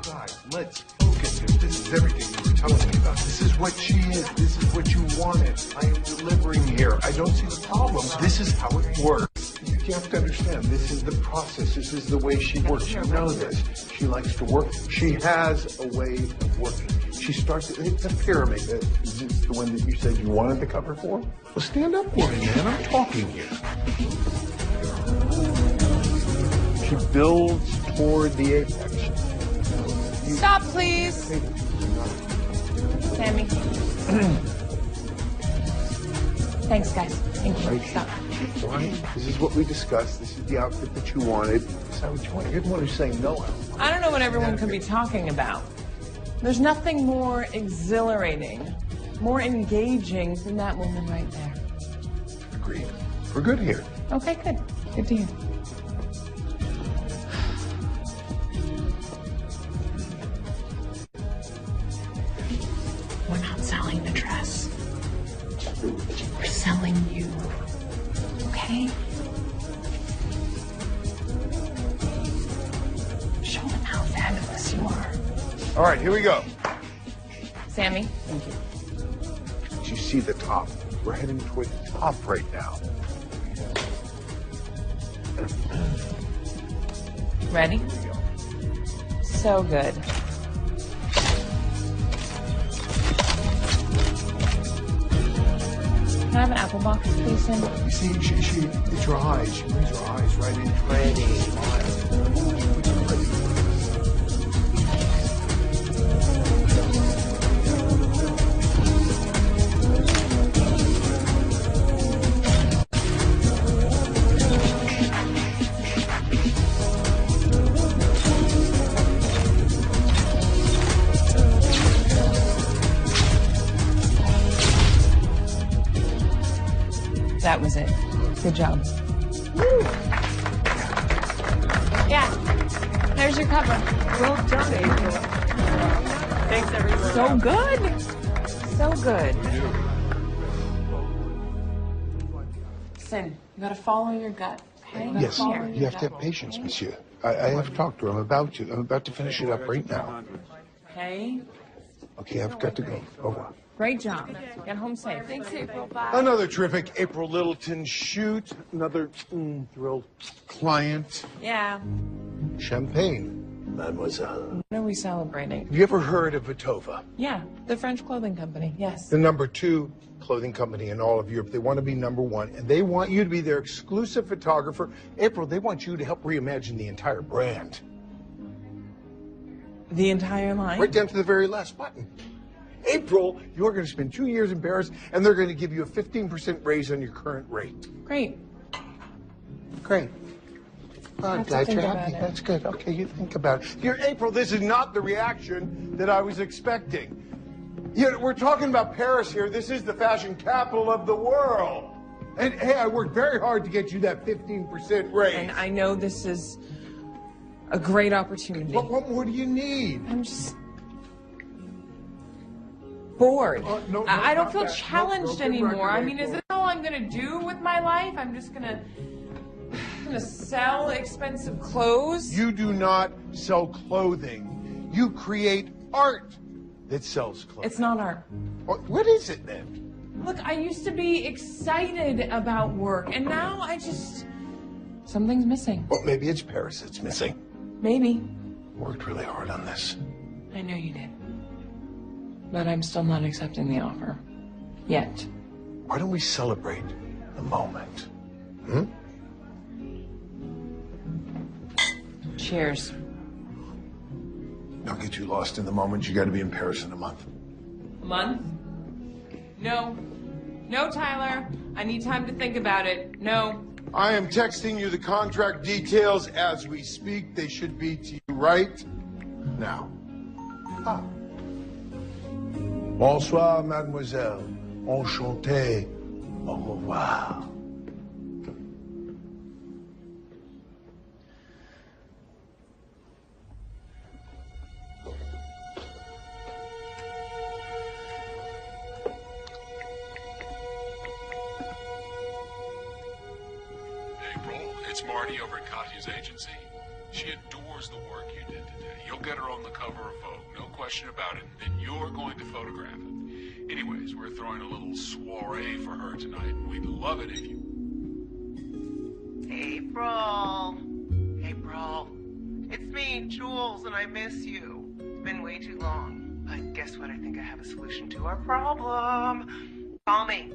Guys, let's focus here. This is everything you were telling me about. This is what she is. This is what you wanted. I am delivering here. I don't see the problem. This is how it works. You have to understand, this is the process. This is the way she works. You know this. She likes to work. She has a way of working. She starts, it's a pyramid. Is this the one that you said you wanted the cover for? Well, stand up for me, man. I'm talking here. She builds toward the apex. Stop, please. Sammy. Thanks, guys. Thank you. Right. Stop. Right. This is what we discussed. This is the outfit that you wanted. This is what you wanted. You're the one who's saying no. I don't know what everyone could be talking about. There's nothing more exhilarating, more engaging than that woman right there. Agreed. We're good here. Okay, good. Good to hear. We're not selling the dress. We're selling you. Okay? Show them how fabulous you are. All right, here we go. Sammy? Thank you. You see the top. We're heading toward the top right now. Ready? Here we go. So good. Can I have an apple box, please, Sam? You see, it's her eyes. She brings her eyes right in. Pretty smile. That was it. Good job. Woo. Yeah. There's your cover. Well done, April. Thanks, everyone. So good. So good. Listen, you gotta follow your gut, okay? Yes, you have to have patience, monsieur. I have talked to her. I'm about to. I'm about to finish it up right now. Okay? Okay, I've got to go. Over. Great job. Get home safe. Thanks, April. Bye. Another terrific April Littleton shoot. Another thrilled client. Yeah. Champagne, mademoiselle. What are we celebrating? Have you ever heard of Vitova? Yeah, the French clothing company, yes. The #2 clothing company in all of Europe. They want to be #1, and they want you to be their exclusive photographer. April, they want you to help reimagine the entire brand. The entire line? Right down to the very last button. April, you're going to spend 2 years in Paris, and they're going to give you a 15% raise on your current rate. Great. Great. I'm glad you're happy. That's good. Okay, you think about it. Here, April, this is not the reaction that I was expecting. You know, we're talking about Paris here. This is the fashion capital of the world. And, hey, I worked very hard to get you that 15% raise. And I know this is a great opportunity. But what more do you need? I'm just bored. No, I don't feel that. challenged No, anymore. I mean, April. is this all I'm gonna do with my life? I'm just gonna sell expensive clothes? You do not sell clothing. You create art that sells clothing. It's not art. What is it then? Look, I used to be excited about work, and now something's missing. Well, maybe it's Paris that's missing. Maybe. Worked really hard on this. I know you did. But I'm still not accepting the offer. Yet. Why don't we celebrate the moment? Cheers. Don't get too lost in the moment. You got to be in Paris in a month. A month? No. No, Tyler. I need time to think about it. No. I am texting you the contract details as we speak. They should be to you right now. Ah. Bonsoir, mademoiselle. Enchanté. Au revoir. April, it's Marty over at Katya's agency. She adores the work you did today. You'll get her on the cover of Vogue, no question about it. And you're going to photograph it. Anyways, we're throwing a little soiree for her tonight. We'd love it if you... April. April. It's me, Jules, and I miss you. It's been way too long. But guess what? I think I have a solution to our problem. Call me.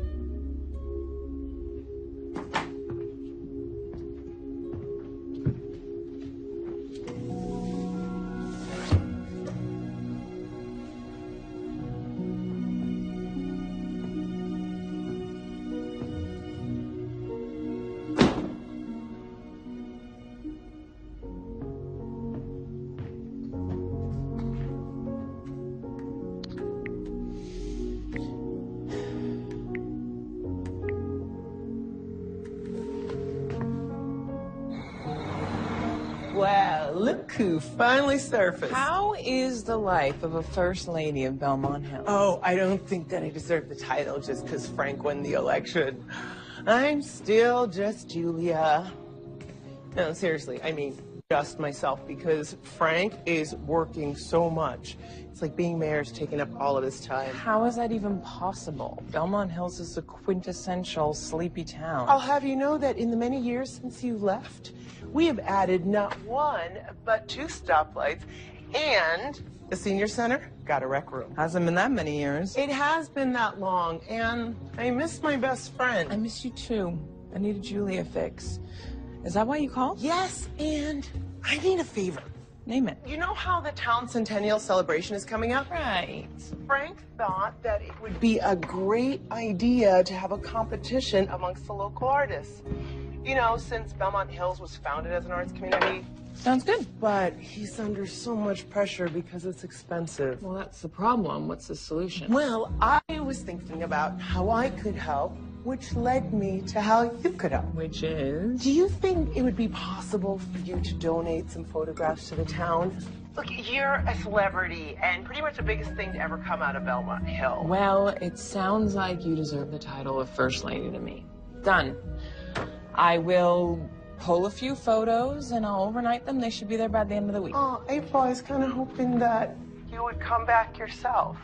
Well, look who finally surfaced. How is the life of a first lady of Belmont Hill? Oh, I don't think that I deserve the title just because Frank won the election. I'm still just Julia. No, seriously, I mean, just myself, because Frank is working so much. It's like being mayor's taking up all of his time. How is that even possible? Belmont Hills is a quintessential sleepy town. I'll have you know that in the many years since you left, we have added not one, but 2 stoplights, and the senior center got a rec room. Hasn't been that many years. It has been that long, and I miss my best friend. I miss you too. I need a Julia fix. Is that why you called? Yes, and I need a favor. Name it. You know how the town centennial celebration is coming up? Right. Frank thought that it would be a great idea to have a competition amongst the local artists. You know, since Belmont Hills was founded as an arts community. Sounds good. But he's under so much pressure because it's expensive. Well, that's the problem. What's the solution? Well, I was thinking about how I could help, which led me to how you could help. Which is? Do you think it would be possible for you to donate some photographs to the town? Look, you're a celebrity and pretty much the biggest thing to ever come out of Belmont Hill. Well, it sounds like you deserve the title of First Lady to me. Done. I will pull a few photos and I'll overnight them. They should be there by the end of the week. Oh, April, I was kind of hoping that you would come back yourself.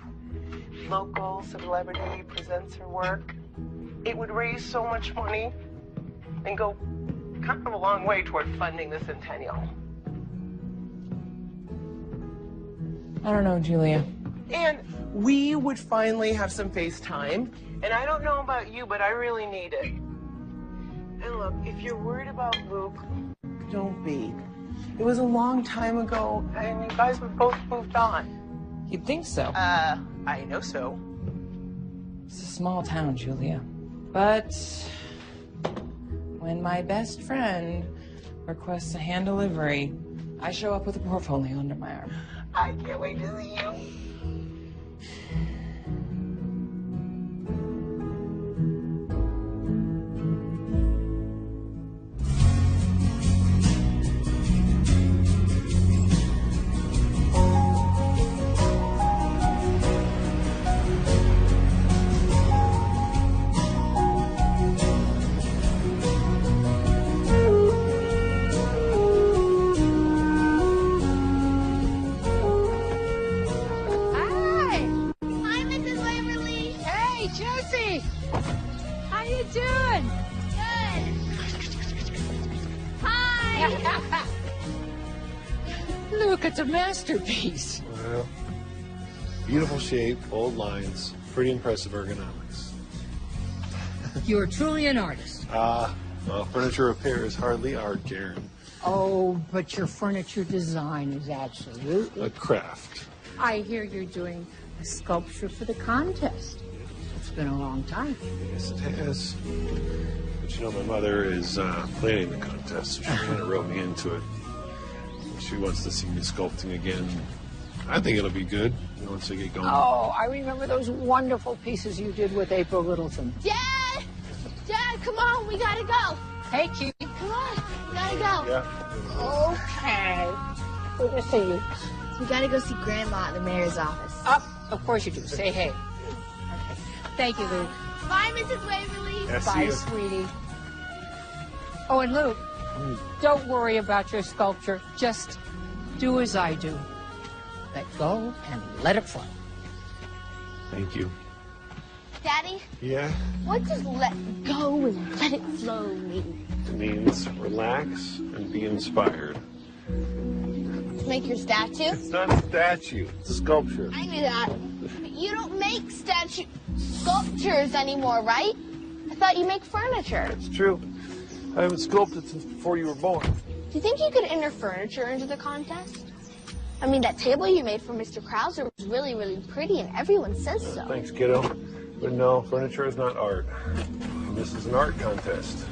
Local celebrity presents her work. It would raise so much money and go kind of a long way toward funding the centennial. I don't know, Julia. And we would finally have some FaceTime. And I don't know about you, but I really need it. And look, if you're worried about Luke, don't be. It was a long time ago, and you guys were both moved on. You'd think so. I know so. It's a small town, Julia. But when my best friend requests a hand delivery, I show up with a portfolio under my arm. I can't wait to see you. Look, it's a masterpiece. Well, beautiful shape, bold lines, pretty impressive ergonomics. You're truly an artist. Well, furniture repair is hardly art, Karen. Oh, but your furniture design is absolutely... A craft. I hear you're doing a sculpture for the contest. It's been a long time. Yes, it has. But you know, my mother is planning the contest, so she kind of wrote me into it. She wants to see me sculpting again. I think it'll be good once I get going. Oh, I remember those wonderful pieces you did with April Littleton. Dad! Dad, come on, we gotta go. Hey, cutie. Come on, we gotta go. Yeah. Okay. Good to see you. We gotta go see Grandma at the mayor's office. Of course you do. Say hey. Okay. Thank you, Luke. Bye, Mrs. Waverly. Yeah, see Bye, ya. sweetie. Oh, and Luke, Don't worry about your sculpture. Just do as I do. Let go and let it flow. Thank you. Daddy, Yeah? what does let go and let it flow mean? It means relax and be inspired. To make your statue? It's not a statue, it's a sculpture. I knew that. But you don't make sculptures anymore, right? I thought you make furniture. It's true. I haven't sculpted since before you were born. Do you think you could enter furniture into the contest? I mean, that table you made for Mr. Krauser was really, really pretty, and everyone says so. Thanks, kiddo. But no, furniture is not art. This is an art contest.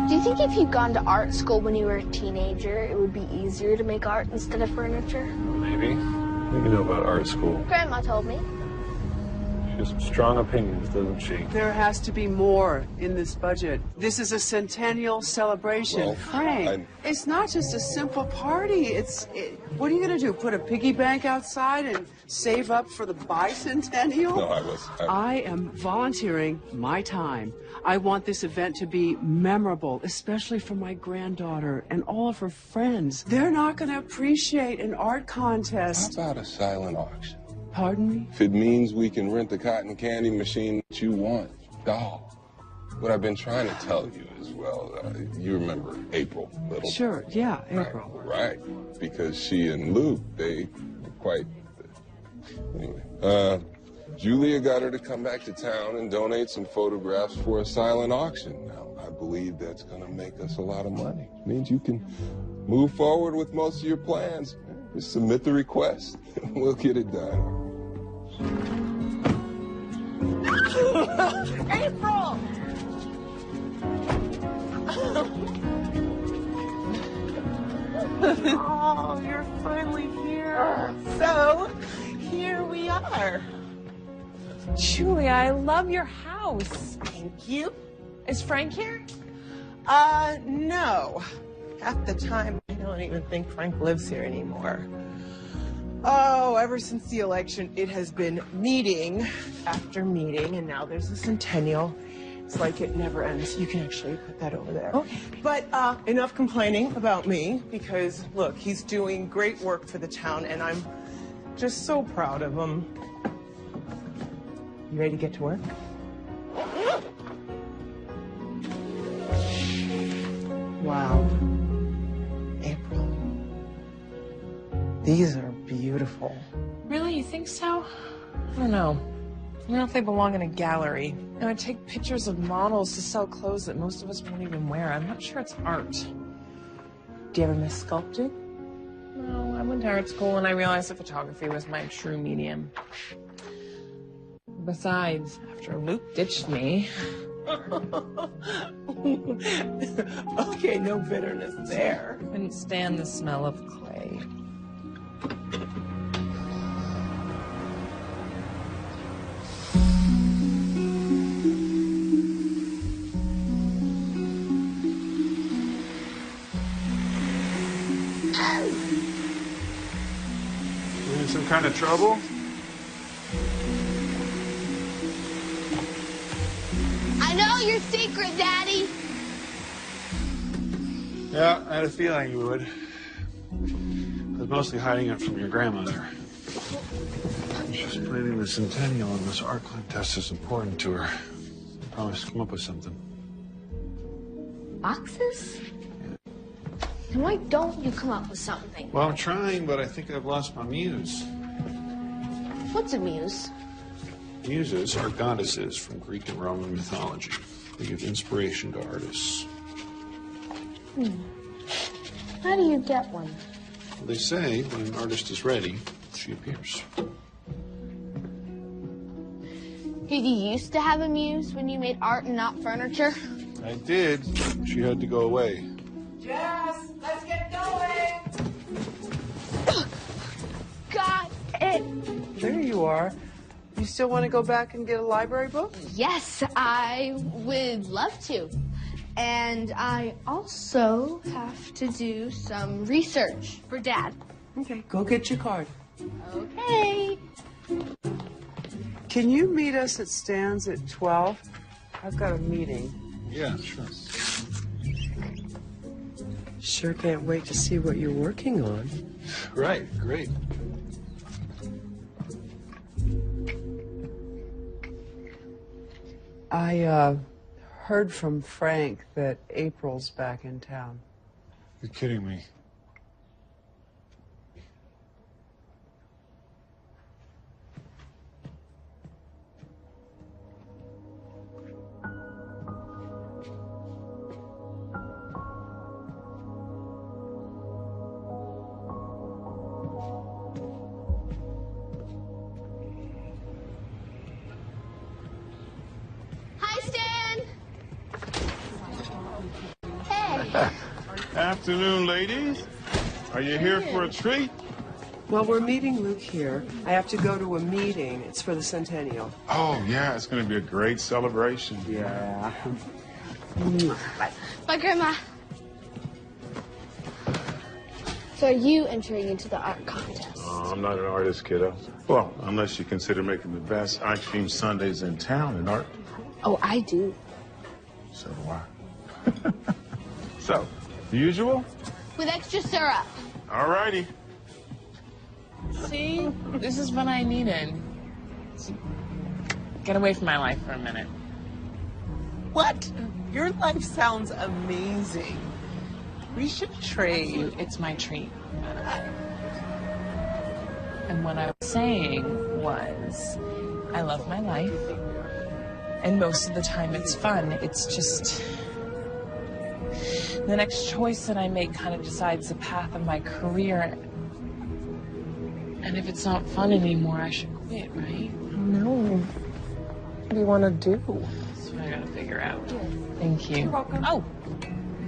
Do you think if you'd gone to art school when you were a teenager, it would be easier to make art instead of furniture? Maybe. What do you know about art school? Grandma told me. She has strong opinions, doesn't she? There has to be more in this budget. This is a centennial celebration. Well, Frank, it's not just a simple party. What are you going to do? Put a piggy bank outside and save up for the bicentennial? No, I am volunteering my time. I want this event to be memorable, especially for my granddaughter and all of her friends. They're not going to appreciate an art contest. How about a silent auction? Pardon me? If it means we can rent the cotton candy machine that you want, doll. What I've been trying to tell you as well, you remember April Little? Sure, yeah, April. Right, because she and Luke, they were quite... Anyway, Julia got her to come back to town and donate some photographs for a silent auction. Now, I believe that's going to make us a lot of money. It means you can move forward with most of your plans. Just submit the request. We'll get it done. April! Oh, you're finally here. So, here we are. Julia, I love your house. Thank you. Is Frank here? No. Half the time, I don't even think Frank lives here anymore. Oh, ever since the election, it has been meeting after meeting, and now there's a centennial. It's like it never ends. You can actually put that over there. Okay. But enough complaining about me, because, look, he's doing great work for the town, and I'm just so proud of him. You ready to get to work? Wow. April. These are beautiful. Really? You think so? I don't know. I don't know if they belong in a gallery. And I take pictures of models to sell clothes that most of us won't even wear. I'm not sure it's art. Do you ever miss sculpting? No, I went to art school and I realized that photography was my true medium. Besides, after Luke ditched me... Okay, no bitterness there. Couldn't stand the smell of clay. You in some kind of trouble? I know your secret, Daddy. Yeah, I had a feeling you would. I was mostly hiding it from your grandmother. She's planning the centennial, and this art contest is important to her. I promised to come up with something. Boxes? And why don't you come up with something? Well, I'm trying, but I think I've lost my muse. What's a muse? Muses are goddesses from Greek and Roman mythology. They give inspiration to artists. How do you get one? They say when an artist is ready, she appears. Did you used to have a muse when you made art and not furniture? I did. She had to go away. Jess, let's get going. Got it. There you are. You still want to go back and get a library book? Yes, I would love to. And I also have to do some research for Dad. Okay, go get your card. Okay. Can you meet us at Stan's at 12? I've got a meeting. Yeah, sure. Sure can't wait to see what you're working on. Right, great. I heard from Frank that April's back in town. You're kidding me. Hi, Stan. Hey. Afternoon, ladies. Are you here for a treat? Well, we're meeting Luke here. I have to go to a meeting. It's for the centennial. Oh, yeah, it's going to be a great celebration. Yeah. Bye, Grandma. So are you entering into the art contest? Oh, I'm not an artist, kiddo. Well, unless you consider making the best ice cream sundaes in town in art. Oh, I do. So do I. So, the usual? With extra syrup. All righty. See? This is what I needed. Get away from my life for a minute. What? Your life sounds amazing. We should trade. It's my treat. And what I was saying was, I love my life. And most of the time it's fun. It's just the next choice that I make kind of decides the path of my career. And if it's not fun anymore, I should quit, right? No. What do you want to do? That's what I gotta figure out. Thank you. You're welcome. Oh,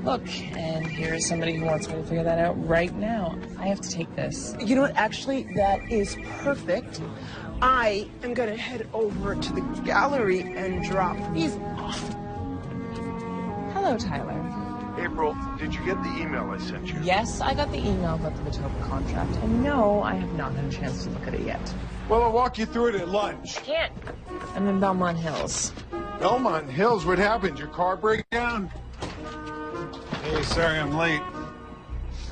look, and here is somebody who wants me to figure that out right now. I have to take this. You know what? Actually, that is perfect. I am going to head over to the gallery and drop these off. Hello, Tyler. April, did you get the email I sent you? Yes, I got the email about the Matopa contract, and no, I have not had a chance to look at it yet. Well, I'll walk you through it at lunch. Can't. I'm in Belmont Hills. Belmont Hills, what happened? Your car break down? Hey, sorry I'm late.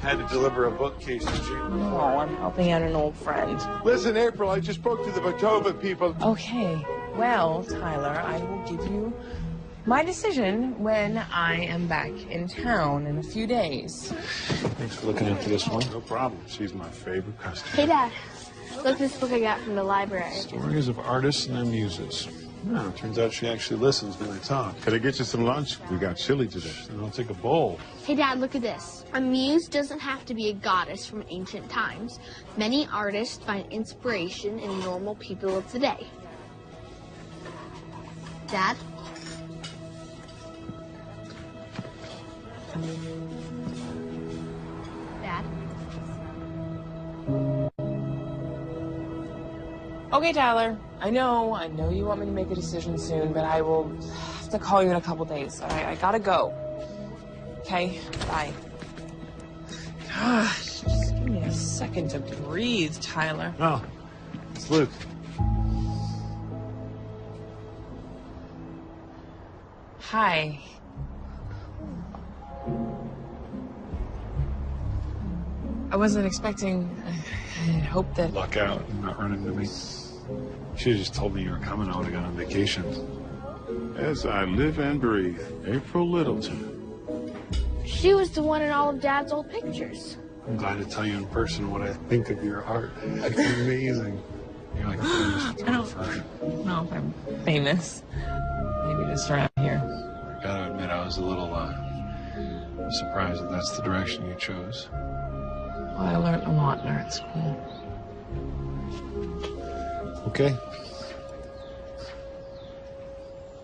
Had to deliver a bookcase to you. No, I'm helping out an old friend. Listen, April, I just spoke to the Batova people. Okay, well, Tyler, I will give you my decision when I am back in town in a few days. Thanks for looking into this one. No problem. She's my favorite customer. Hey, Dad. Look this book I got from the library. Stories of artists and their muses. Oh, it turns out she actually listens when I talk. Could I get you some lunch? We got chili today. And I'll take a bowl. Hey, Dad, look at this. A muse doesn't have to be a goddess from ancient times. Many artists find inspiration in normal people of the day. Dad? Dad? Okay, Tyler, I know you want me to make a decision soon, but I will have to call you in a couple days. I gotta go. Okay, bye. Gosh, just give me a second to breathe, Tyler. Oh, it's Luke. Hi. I wasn't expecting. I had hoped that. Luck out. I'm not running into me. Should have just told me you were coming. I would have gone on vacation. As I live and breathe, April Littleton. She was the one in all of Dad's old pictures. I'm glad to tell you in person what I think of your art. It's amazing. You're like a famous photographer. I don't know if I'm famous. Maybe just around here. I gotta admit, I was a little surprised that that's the direction you chose. Well, I learned a lot in art school. Okay.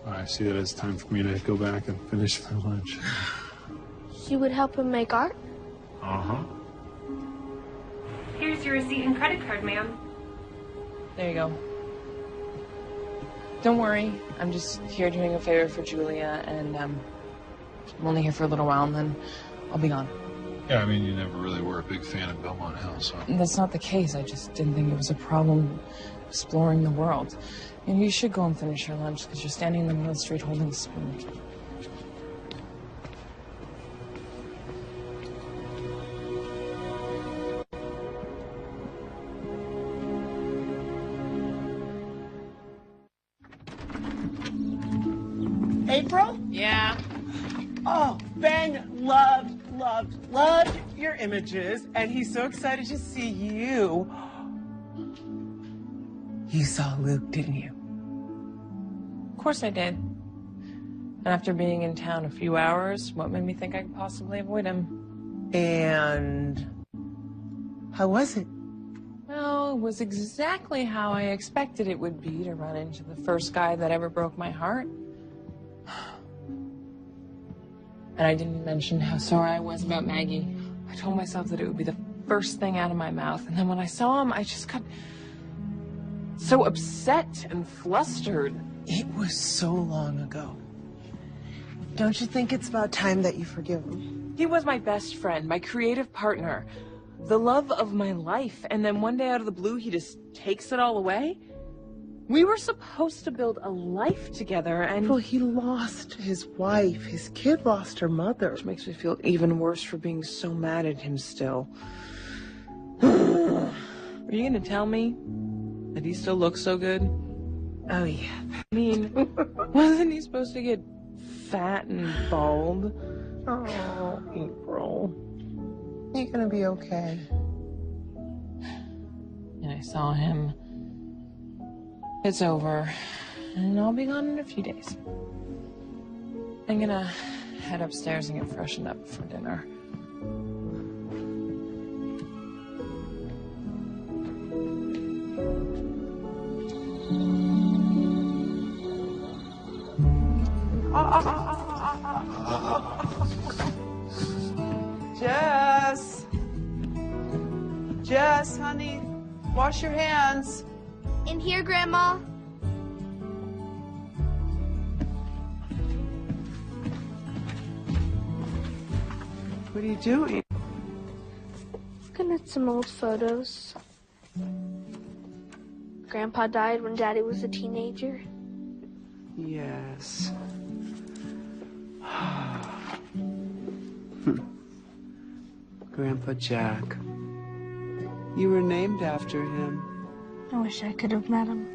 I see that it's time for me to go back and finish my lunch. She would help him make art? Uh-huh. Here's your receipt and credit card, ma'am. There you go. Don't worry. I'm just here doing a favor for Julia, and I'm only here for a little while, and then I'll be gone. Yeah, I mean, you never really were a big fan of Belmont Hills, so... That's not the case. I just didn't think it was a problem exploring the world. And you should go and finish your lunch because you're standing in the middle of the street holding a spoon. April? Yeah? Oh, Ben loved your images, and he's so excited to see you. You saw Luke, didn't you? Of course I did. And after being in town a few hours, what made me think I could possibly avoid him? And how was it? Well, it was exactly how I expected it would be to run into the first guy that ever broke my heart. And I didn't mention how sore I was about Maggie. I told myself that it would be the first thing out of my mouth. And then when I saw him, I just got so upset and flustered. It was so long ago. Don't you think it's about time that you forgive him? He was my best friend, my creative partner, the love of my life. And then one day out of the blue, he just takes it all away? We were supposed to build a life together, and... Well, he lost his wife. His kid lost her mother. Which makes me feel even worse for being so mad at him still. Are you gonna tell me that he still looks so good? Oh, yeah. I mean, wasn't he supposed to get fat and bald? Oh, April. You're gonna be okay. And I saw him. It's over, and I'll be gone in a few days. I'm gonna head upstairs and get freshened up for dinner. Jess, honey, wash your hands. In here, Grandma. What are you doing? Looking at some old photos. Grandpa died when Daddy was a teenager. Yes. Grandpa Jack. You were named after him. I wish I could have met him.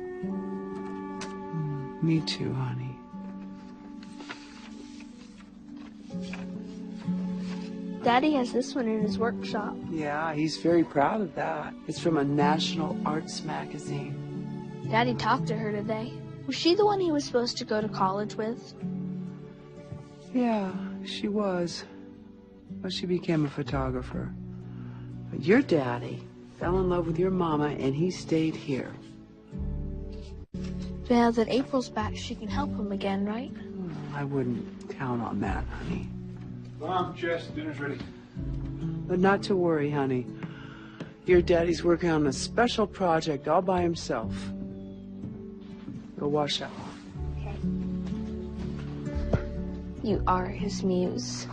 Me too, honey. Daddy has this one in his workshop. Yeah, he's very proud of that. It's from a national arts magazine. Daddy talked to her today. Was she the one he was supposed to go to college with? Yeah, she was. But she became a photographer. But your daddy fell in love with your mama, and he stayed here. Now that April's back, she can help him again, right? I wouldn't count on that, honey. Mom, Jess, dinner's ready. But not to worry, honey. Your daddy's working on a special project all by himself. Go wash up. Okay. You are his muse.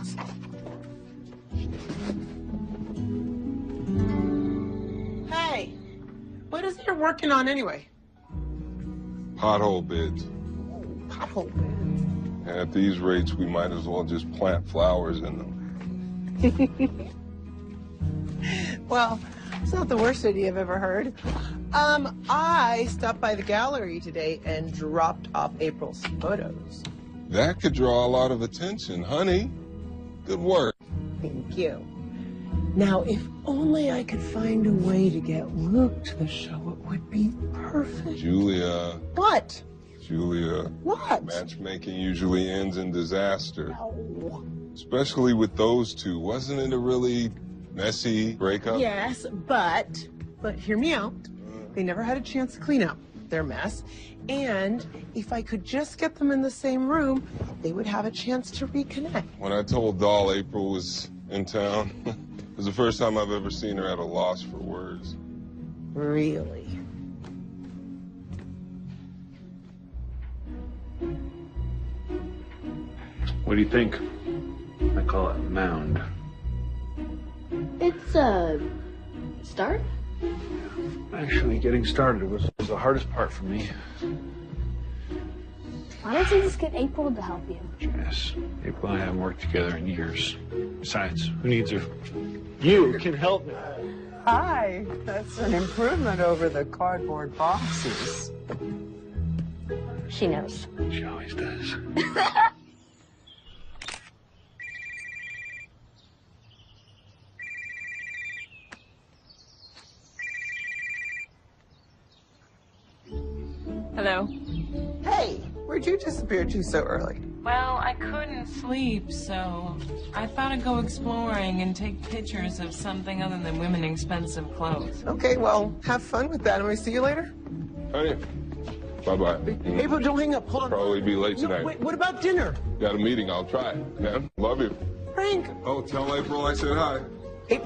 Hey, what is it you're working on anyway? Pothole bids. Pothole bids. At these rates, we might as well just plant flowers in them. Well, it's not the worst idea I've ever heard. I stopped by the gallery today and dropped off April's photos. That could draw a lot of attention, honey. Good work. Thank you. Now, if only I could find a way to get Luke to the show, it would be perfect. Julia. What? Julia. What? Matchmaking usually ends in disaster. No. Especially with those two. Wasn't it a really messy breakup? Yes, but hear me out. They never had a chance to clean up their mess. And if I could just get them in the same room, they would have a chance to reconnect. When I told Doll April was in town, it was the first time I've ever seen her at a loss for words. Really? What do you think? I call it mound. It's a start. Actually, getting started was the hardest part for me. Why don't you just get April to help you? Jess, April and I haven't worked together in years. Besides, who needs her? You can help me. Hi, that's an improvement over the cardboard boxes. She knows. She always does. Hello. Hey, where'd you disappear to so early? Well, I couldn't sleep, so I thought I'd go exploring and take pictures of something other than women in expensive clothes. Okay, well, have fun with that. And we see you later? Honey, bye-bye. April, don't hang up. Hold on. Probably be late tonight. No, wait, what about dinner? Got a meeting. I'll try. Yeah, love you. Frank. Oh, tell April I said hi. Hey.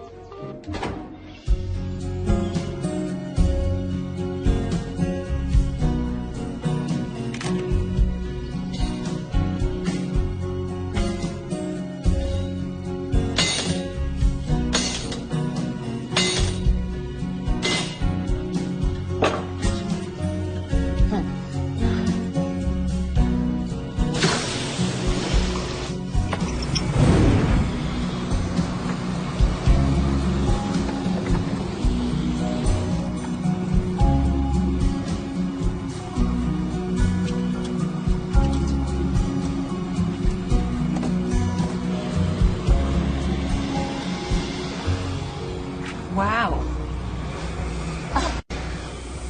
Wow.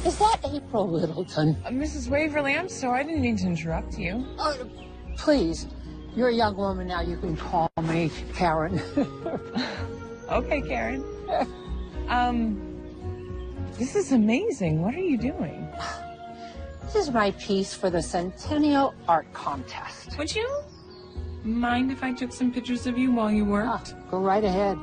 Is that April Littleton? Mrs. Waverly, I'm sorry. I didn't mean to interrupt you. Please, you're a young woman now. You can call me Karen. Okay, Karen. This is amazing. What are you doing? This is my piece for the Centennial Art Contest. Would you mind if I took some pictures of you while you worked? Go right ahead.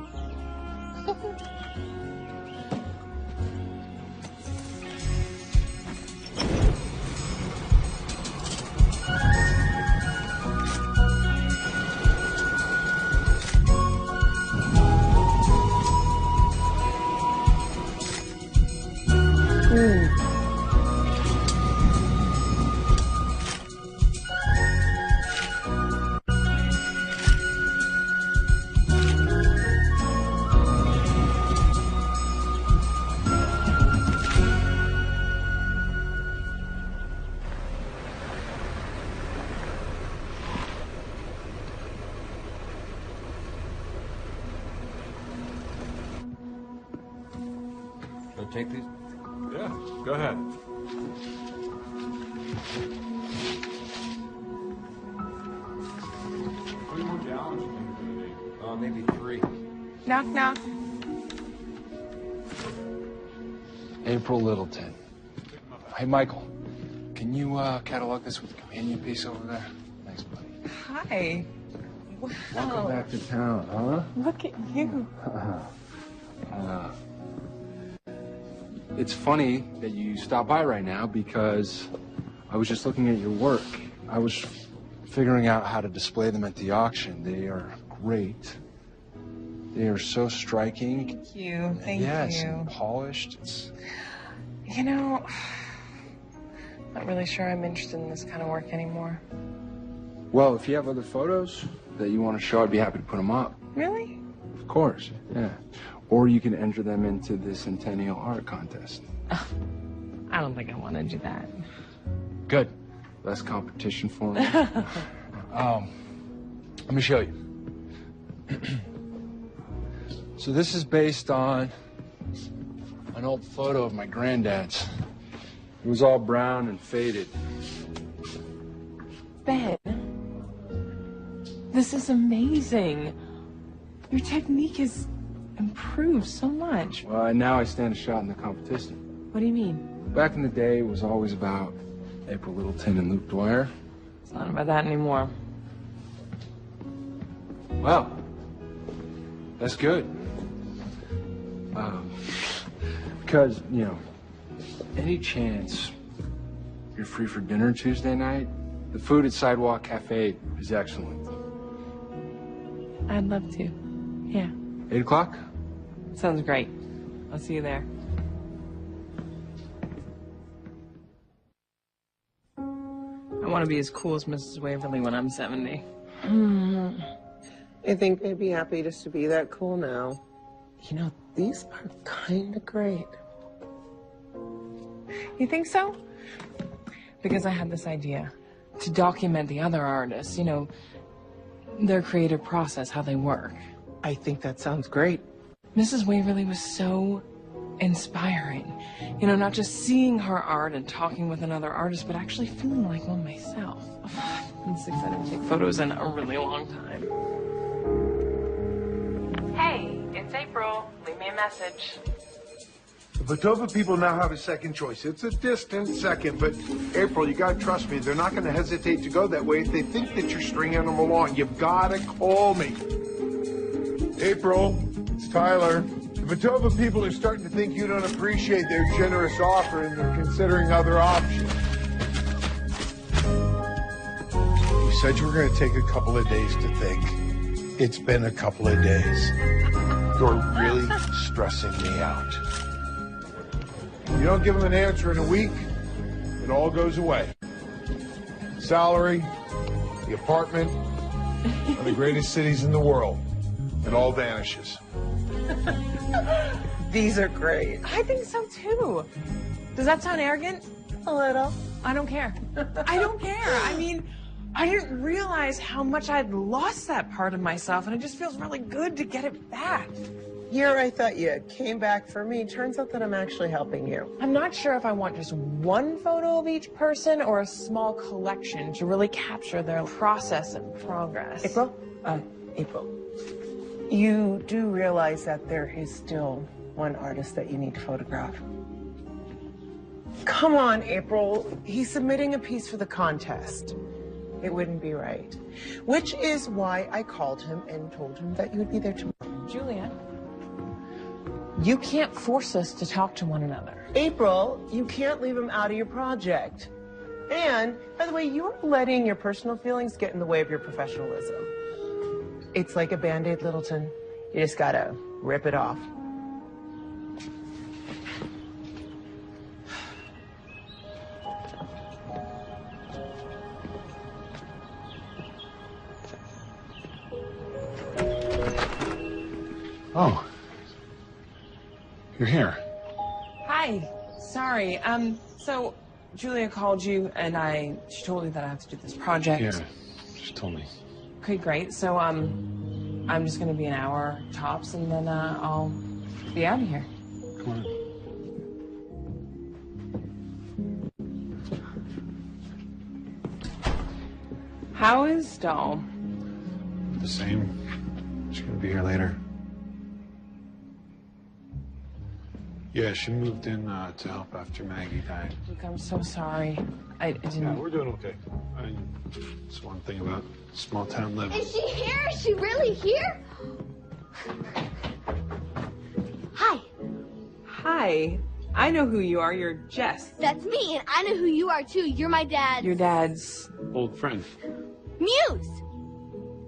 Take these? Yeah, go ahead. How many more gallons do you think we're gonna need? Maybe 3. Knock, knock. April Littleton. Hey, Michael, can you catalog this with the companion piece over there? Thanks, buddy. Hi. Wow. Welcome back to town, huh? Look at you. It's funny that you stop by right now because I was just looking at your work. I was figuring out how to display them at the auction. They are great. They are so striking. Thank you. Thank yes, you. and polished. It's... You know, not really sure I'm interested in this kind of work anymore. Well, if you have other photos that you want to show, I'd be happy to put them up. Really? Of course, yeah. Or you can enter them into the Centennial Art Contest. I don't think I want to do that. Good. Less competition for me. Let me show you. So this is based on an old photo of my granddad's. It was all brown and faded. Ben, this is amazing. Your technique has improved so much. Well, now I stand a shot in the competition. What do you mean? Back in the day, it was always about April Littleton and Luke Dwyer. It's not about that anymore. Well, that's good. Because, you know, any chance you're free for dinner Tuesday night, the food at Sidewalk Cafe is excellent. I'd love to. Yeah. 8 o'clock? Sounds great. I'll see you there. I want to be as cool as Mrs. Waverly when I'm 70. I think they'd be happy just to be that cool now. You know, these are kind of great. You think so? Because I had this idea to document the other artists, you know, their creative process, how they work. I think that sounds great. Mrs. Waverly was so inspiring. You know, not just seeing her art and talking with another artist, but actually feeling like one myself. I'm just excited to take photos in a really long time. Hey, it's April. Leave me a message. The Patova people now have a second choice. It's a distant second, but April, you gotta trust me. They're not gonna hesitate to go that way if they think that you're stringing them along. You've gotta call me. April, it's Tyler. The Patova people are starting to think you don't appreciate their generous offer and they're considering other options. You said you were gonna take a couple of days to think. It's been a couple of days. You're really stressing me out. You don't give them an answer in a week, it all goes away. Salary, the apartment, one of the greatest cities in the world. It all vanishes. These are great. I think so too. Does that sound arrogant? A little. I don't care. I don't care. I mean, I didn't realize how much I'd lost that part of myself, and it just feels really good to get it back. Here I thought you came back for me. Turns out that I'm actually helping you. I'm not sure if I want just one photo of each person or a small collection to really capture their process and progress. April? April. You do realize that there is still one artist that you need to photograph. Come on, April. He's submitting a piece for the contest. It wouldn't be right. Which is why I called him and told him that you would be there tomorrow. Julia, you can't force us to talk to one another. April, you can't leave him out of your project. And, by the way, you're letting your personal feelings get in the way of your professionalism. It's like a Band-Aid, Littleton. You just gotta rip it off. Oh. You're here. Hi. Sorry. So Julia called you and she told me that I have to do this project. Yeah, she told me. Okay, great. So, I'm just gonna be an hour tops and then, I'll be out of here. Come on in. How is Doll? The same. She's gonna be here later. Yeah, she moved in to help after Maggie died. Look, I'm so sorry. I didn't... Yeah, we're doing okay. It's one thing about small town living. Is she here? Is she really here? Hi. Hi. I know who you are. You're Jess. That's me, and I know who you are, too. You're my dad. Your dad's... Old friend. Muse!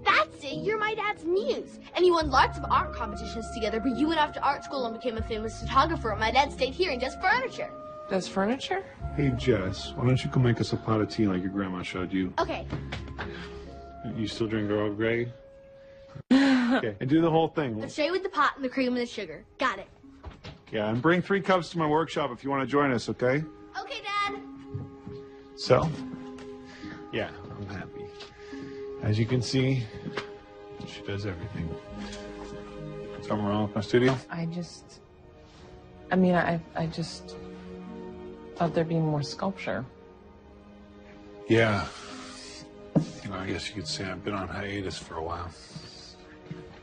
That's it, you're my dad's muse. And you won lots of art competitions together, but you went off to art school and became a famous photographer, and my dad stayed here and does furniture. Does furniture? Hey, Jess, why don't you go make us a pot of tea like your grandma showed you? Okay. You still drink Earl Grey? Okay, and do the whole thing. The tray with the pot and the cream and the sugar. Got it. Yeah, and bring 3 cups to my workshop if you want to join us, okay? Okay, Dad. So, yeah, I'm happy. As you can see, she does everything. Something wrong with my studio? I just thought there'd be more sculpture. Yeah. You know, I guess you could say I've been on hiatus for a while.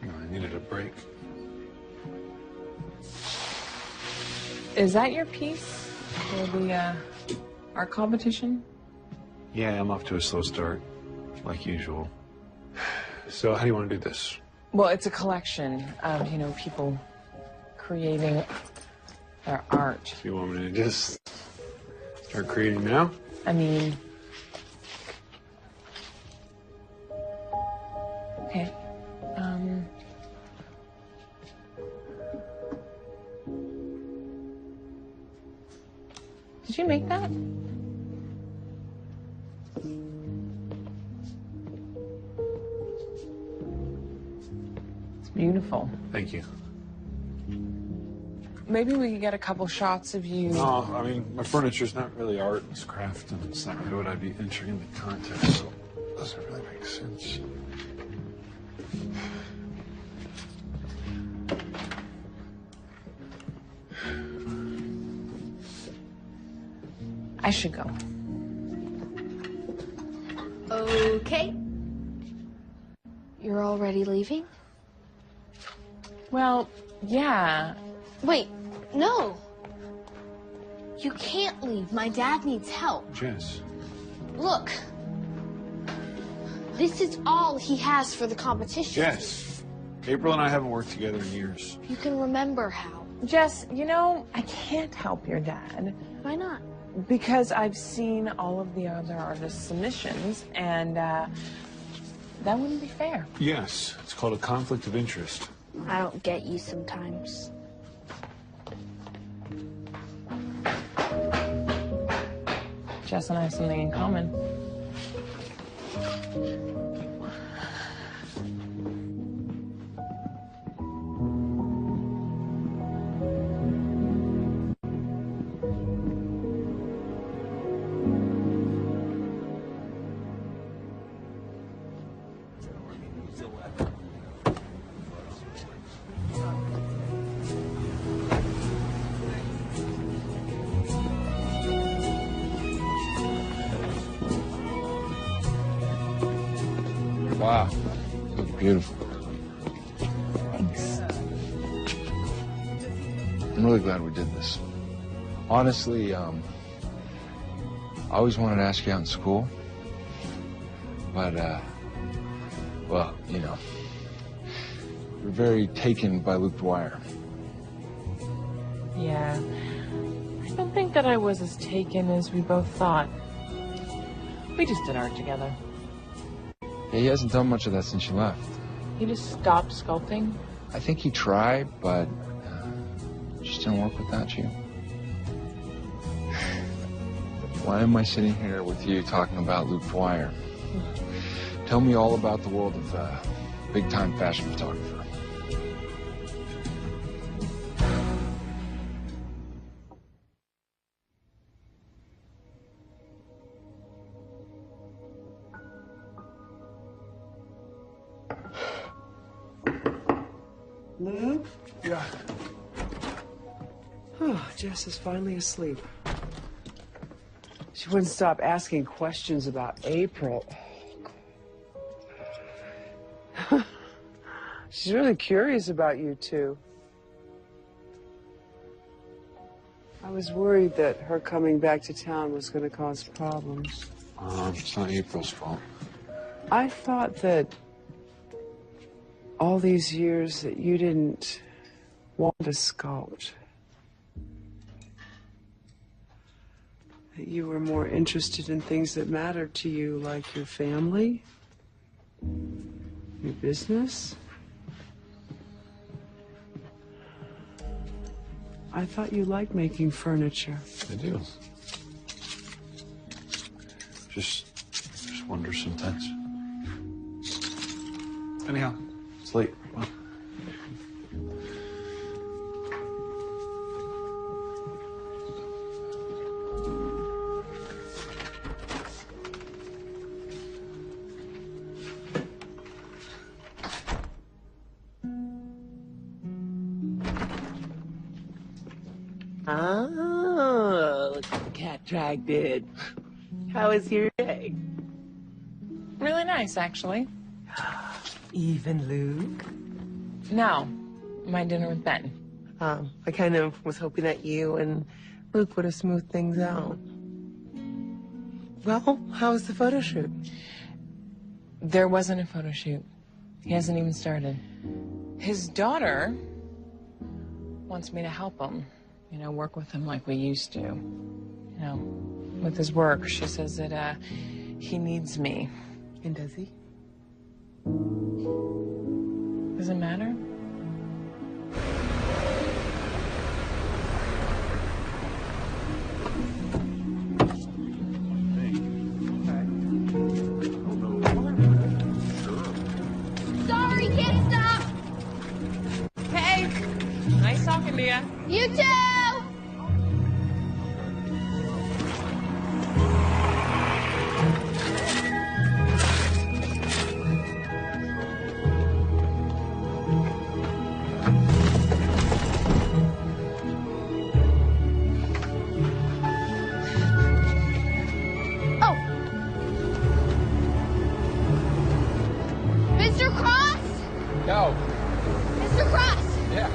You know, I needed a break. Is that your piece for the art competition? Yeah, I'm off to a slow start, like usual. So how do you want to do this? Well, it's a collection of, you know, people creating their art. So you want me to just start creating now? I mean... Okay. Did you make that? beautiful. Thank you. Maybe we could get a couple shots of you. No, I mean, my furniture's not really art, it's craft, and it's not really what I'd be entering in the contest, so it doesn't really make sense. I should go. Okay. You're already leaving? Well, yeah. Wait, no. You can't leave. My dad needs help. Jess. Look. This is all he has for the competition. Jess. April and I haven't worked together in years. You can remember how. Jess, you know, I can't help your dad. Why not? Because I've seen all of the other artists' submissions, and that wouldn't be fair. Yes, it's called a conflict of interest. I don't get you sometimes. Jess and I have something in common. Wow, you look beautiful. Thanks. I'm really glad we did this. Honestly, I always wanted to ask you out in school, but, well, you know, you're very taken by Luke Dwyer. Yeah. I don't think that I was as taken as we both thought. We just did art together. Yeah, he hasn't done much of that since you left. He just stopped sculpting. I think he tried, but just didn't work without you. Why am I sitting here with you talking about Luke Dwyer? Tell me all about the world of big-time fashion photographer. Luke? Yeah. Oh, Jess is finally asleep. She wouldn't stop asking questions about April. She's really curious about you two. I was worried that her coming back to town was going to cause problems. It's not April's fault. I thought that all these years that you didn't want to sculpt. That you were more interested in things that mattered to you, like your family, your business. I thought you liked making furniture. I do. Just wonder sometimes. Anyhow, it's late. Well, Oh, look what the cat dragged did. How was your day? Really nice, actually. Even Luke? No, my dinner with Ben. I kind of was hoping that you and Luke would have smoothed things out. Well, how was the photo shoot? There wasn't a photo shoot. He hasn't even started. His daughter wants me to help him. You know, work with him like we used to. You know, with his work. She says that he needs me. And does he? Does it matter? Sorry, can't stop. talking to you. You too! Oh! Mr. Cross? No. Mr. Cross! Yeah.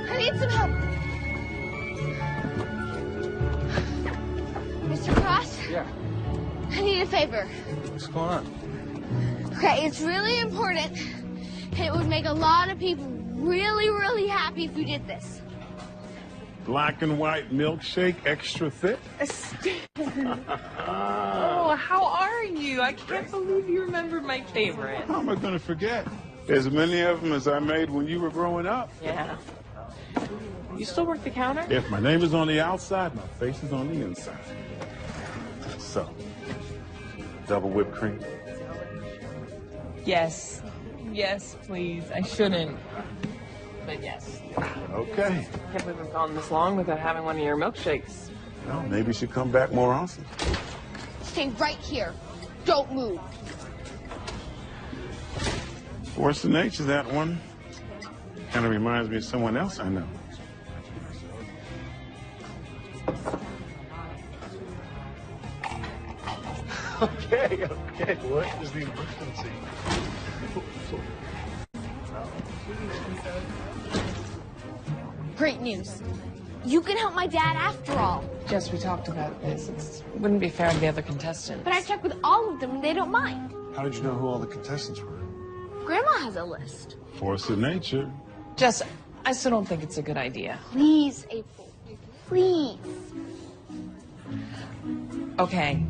I need some help. Mr. Cross? Yeah. I need a favor. What's going on? Okay, it's really important. And it would make a lot of people really, really happy if you did this. Black and white milkshake, extra thick. Oh, how are you? I can't believe you remembered my favorite. How am I going to forget? As many of them as I made when you were growing up. Yeah. You still work the counter? If my name is on the outside, my face is on the inside. So, double whipped cream. Yes. Yes, please. I shouldn't. But yes. Okay. I can't believe I've gone this long without having one of your milkshakes. Well, maybe you should come back more often. Stay right here. Don't move. Force of nature, that one. Kind of reminds me of someone else I know. Okay. What is the emergency? Great news. You can help my dad after all. Jess, we talked about this. It wouldn't be fair to the other contestants. But I checked with all of them and they don't mind. How did you know who all the contestants were? Grandma has a list. Force of nature. Jess, I still don't think it's a good idea. Please, April. Please. Okay.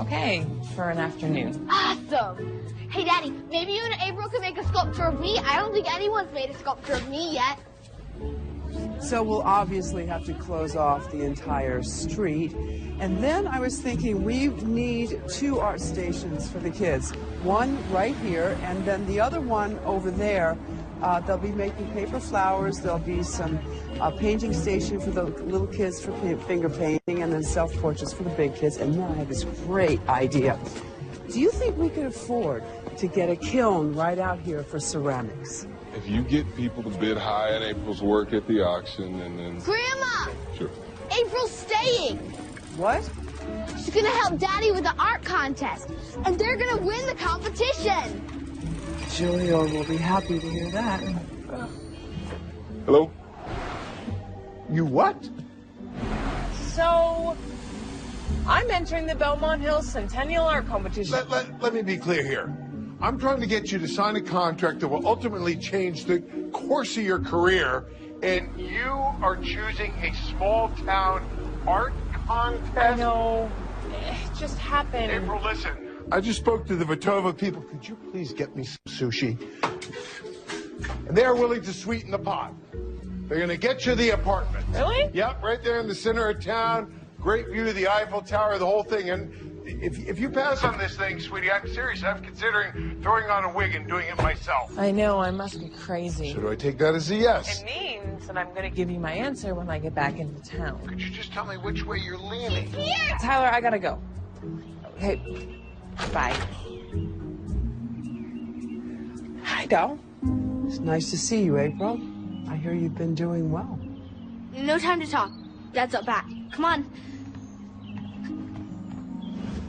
Okay, for an afternoon. Awesome. Hey, Daddy, maybe you and April can make a sculpture of me. I don't think anyone's made a sculpture of me yet. So we'll obviously have to close off the entire street. And then I was thinking we need 2 art stations for the kids. One right here, and then the other one over there. They'll be making paper flowers. There'll be some painting station for the little kids for finger painting, and then self-portraits for the big kids. And then I have this great idea. Do you think we could afford to get a kiln right out here for ceramics? If you get people to bid high on April's work at the auction, and then... Grandma! Sure. April's staying. What? She's gonna help Daddy with the art contest. And they're gonna win the competition. Julio will be happy to hear that. Hello? You what? So, I'm entering the Belmont Hills Centennial Art Competition. Let me be clear here. I'm trying to get you to sign a contract that will ultimately change the course of your career, and you are choosing a small-town art contest? I know. It just happened. April, listen. I just spoke to the Vitova people. Could you please get me some sushi? And they're willing to sweeten the pot. They're going to get you the apartment. Really? Yep, right there in the center of town. Great view of the Eiffel Tower, the whole thing. And if you pass on this thing, sweetie, I'm serious. I'm considering throwing on a wig and doing it myself. I know, I must be crazy. So do I take that as a yes? It means that I'm going to give you my answer when I get back into town. Could you just tell me which way you're leaning? Here! Tyler, I gotta go. Okay, bye. Hi, doll. It's nice to see you, April. I hear you've been doing well. No time to talk. Dad's up back. Come on.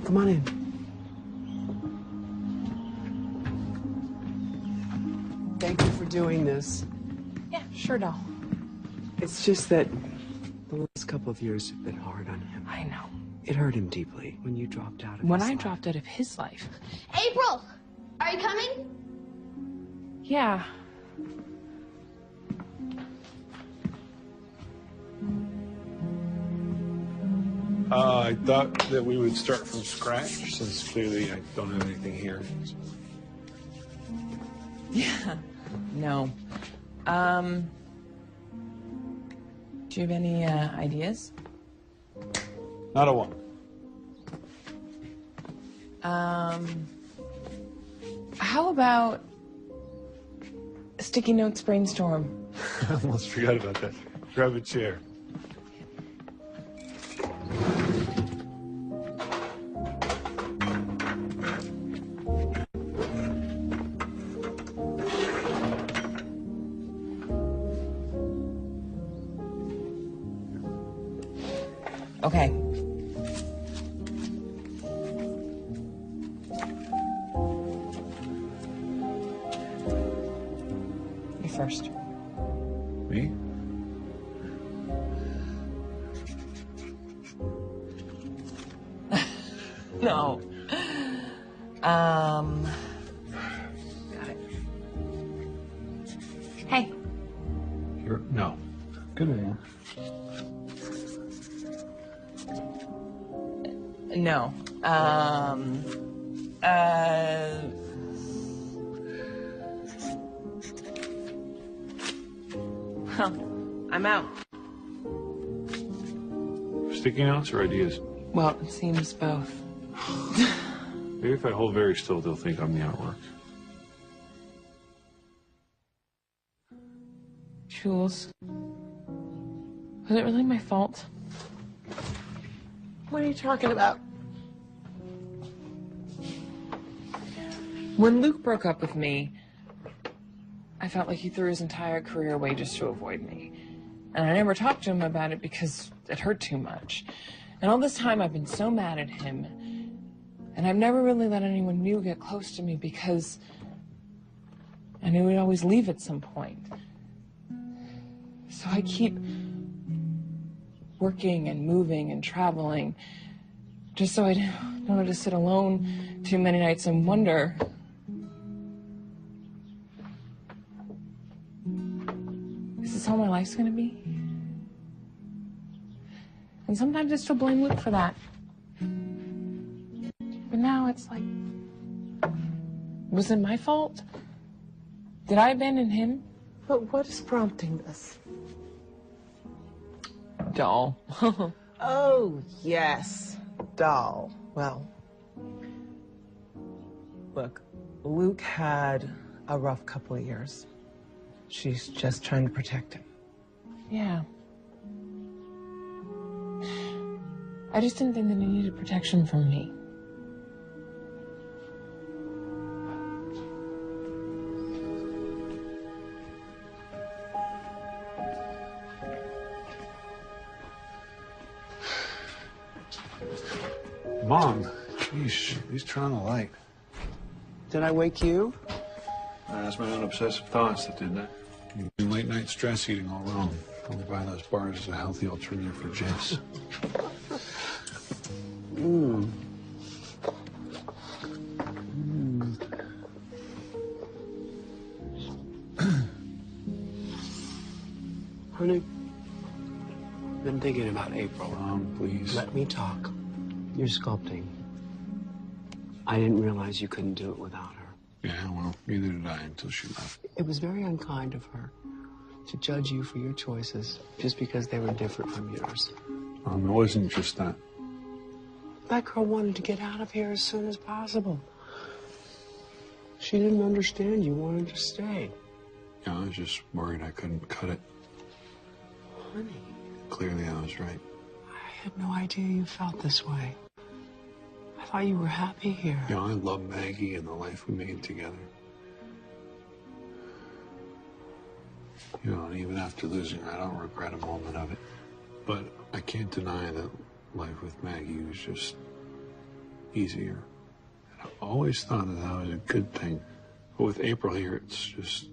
Come on in. Thank you for doing this. Yeah, sure, doll. It's just that the last couple of years have been hard on him. I know. It hurt him deeply when you dropped out of When his I life. dropped out of his life. April! Are you coming? Yeah. I thought that we would start from scratch, since clearly I don't have anything here. Yeah. No. Do you have any ideas? Not a one. How about Sticky notes brainstorm. I almost forgot about that. Grab a chair. Okay. You first. Me? No. Got it. Hey. No. Good one. No. I'm out. Sticky notes or ideas? Well, it seems both. Maybe if I hold very still, they'll think I'm the artwork. Jules, was it really my fault? What are you talking about? When Luke broke up with me, I felt like he threw his entire career away just to avoid me. And I never talked to him about it because it hurt too much. And all this time I've been so mad at him. And I've never really let anyone new get close to me because I knew he'd always leave at some point. So I keep working and moving and traveling just so I don't have to sit alone too many nights and wonder, is this all my life's gonna be? And sometimes I still blame Luke for that. But now it's like, was it my fault? Did I abandon him? But what is prompting this? Doll. Oh, yes, doll. Well, look, Luke had a rough couple of years. She's just trying to protect him. Yeah. I just didn't think that he needed protection from me. Mom, geez, please turn on the light. Did I wake you? That's my own obsessive thoughts that did that. You're doing late night stress eating all wrong. Only buy those bars as a healthy alternative for Jess. Honey, been thinking about April. Mom, please. Let me talk. You're sculpting. I didn't realize you couldn't do it without her. Yeah, well, neither did I until she left. It was very unkind of her to judge you for your choices just because they were different from yours. It wasn't just that. That girl wanted to get out of here as soon as possible. She didn't understand you wanted to stay. Yeah, I was just worried I couldn't cut it. Honey, Clearly, I was right. I had no idea you felt this way. I thought you were happy here. You know, I love Maggie and the life we made together. You know, and even after losing her, I don't regret a moment of it. But I can't deny that life with Maggie was just easier. And I always thought that that was a good thing. But with April here, it's just...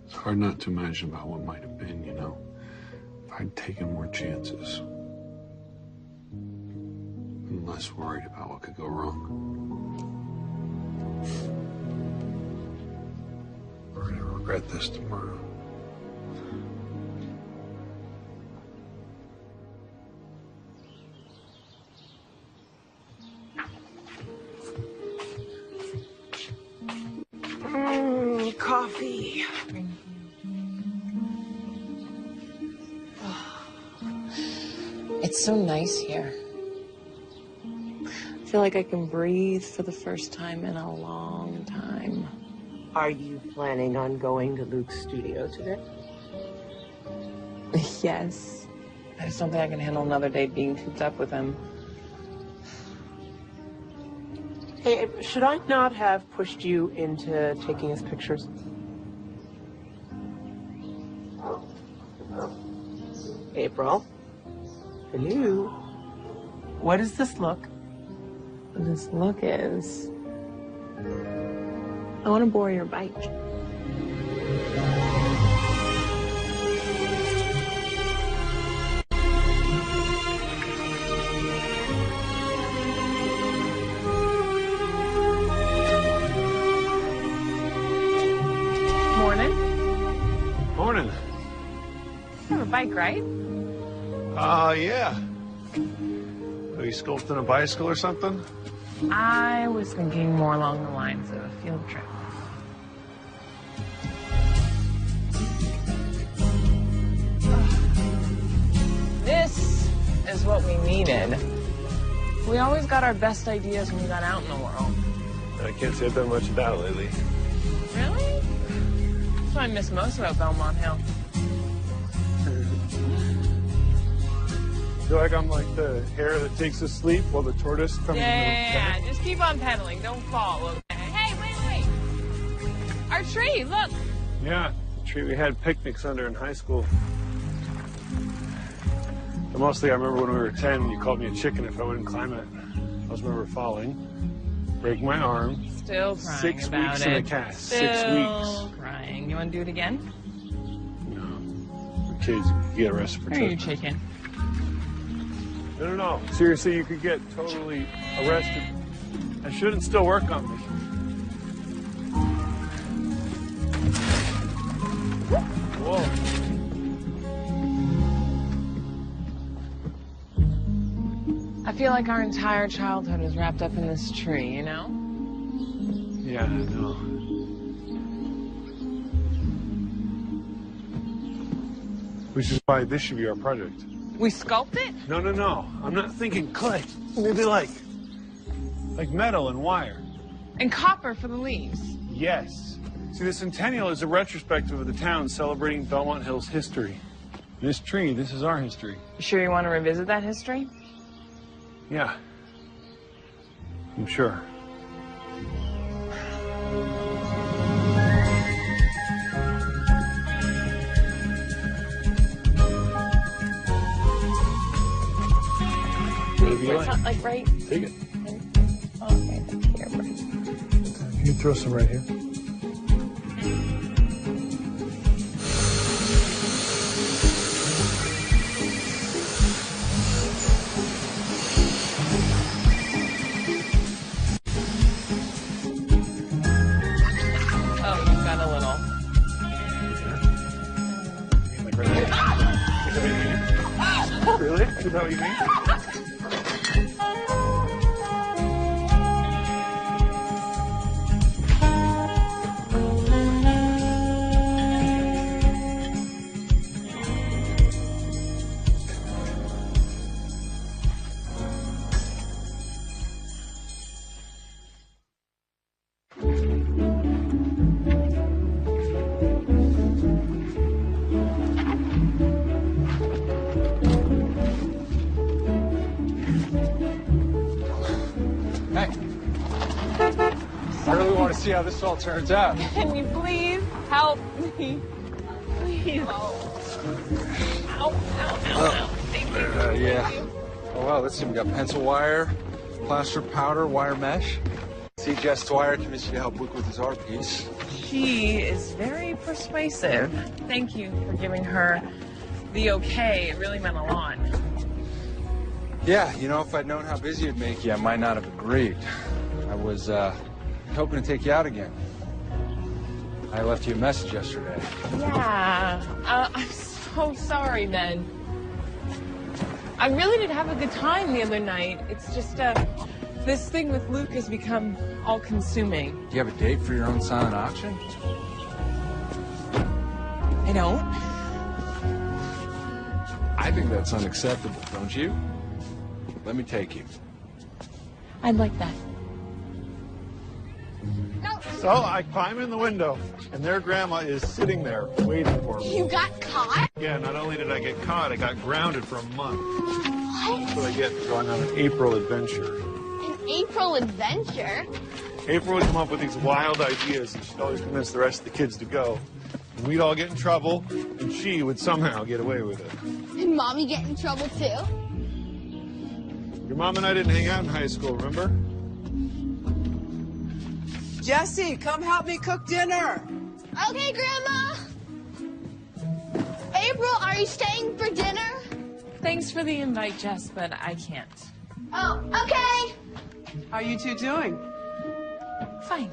It's hard not to imagine about what might have been, you know, if I'd taken more chances. And less worried about what could go wrong. We're gonna regret this tomorrow. Coffee. It's so nice here. I feel like I can breathe for the first time in a long time. Are you planning on going to Luke's studio today? Yes. I just don't think I can handle another day being cooped up with him. Hey, should I not have pushed you into taking his pictures? April? Hello? What does this look? This look is... I want to borrow your bike. Morning. Morning. You have a bike, right? Yeah. Are you sculpting a bicycle or something? I was thinking more along the lines of a field trip. This is what we needed. We always got our best ideas when we got out in the world. I can't say I've done much of that lately. Really? That's what I miss most about Belmont Hill. I feel like I'm like the hare that takes a sleep while the tortoise comes Yeah. Just keep on pedaling. Don't fall, okay? Hey, wait. Our tree, look. Yeah, the tree we had picnics under in high school. But mostly I remember when we were 10, you called me a chicken if I wouldn't climb it. I just remember falling, break my arm. Still crying 6 about weeks it. in a cast. Still 6 weeks. Crying. You want to do it again? No. The kids get arrested for Or are you trespassing. chicken? No. Seriously, you could get totally arrested. I shouldn't still work on me. Whoa. I feel like our entire childhood is wrapped up in this tree, you know? Yeah, I know. Which is why this should be our project. We sculpt it? No. I'm not thinking clay. Maybe like metal and wire. And copper for the leaves. Yes. See, the Centennial is a retrospective of the town celebrating Belmont Hill's history. This tree, this is our history. You sure you want to revisit that history? Yeah. I'm sure. It's not like right. Take it. Okay, here, right. Can you throw some right here? Oh, you've got a little. Like right there. Is that what you mean? Really? Is that what you mean? I really want to see how this all turns out. Can you please help me? Please. Ow, ow. Thank you. Yeah. Oh, well, let's see. We got pencil wire, plaster powder, wire mesh. See, Jess Dwyer convinced you to help Luke with his art piece. She is very persuasive. Thank you for giving her the okay. It really meant a lot. Yeah, you know, if I'd known how busy it'd make you, I might not have agreed. I was hoping to take you out again. I left you a message yesterday. Yeah. I'm so sorry, Ben. I really did have a good time the other night. It's just, this thing with Luke has become all-consuming. Do you have a date for your own silent auction? I don't. I think that's unacceptable, don't you? Let me take you. I'd like that. No. So I climb in the window, and their grandma is sitting there waiting for me. You got caught? Yeah, not only did I get caught, I got grounded for a month. What? That's what I get for going on an April adventure. An April adventure? April would come up with these wild ideas, and she'd always convince the rest of the kids to go. And we'd all get in trouble, and she would somehow get away with it. Did Mommy get in trouble too? Your mom and I didn't hang out in high school, remember? Jesse, come help me cook dinner. Okay, Grandma. April, are you staying for dinner? Thanks for the invite, Jess, but I can't. Oh, okay. How are you two doing? Fine.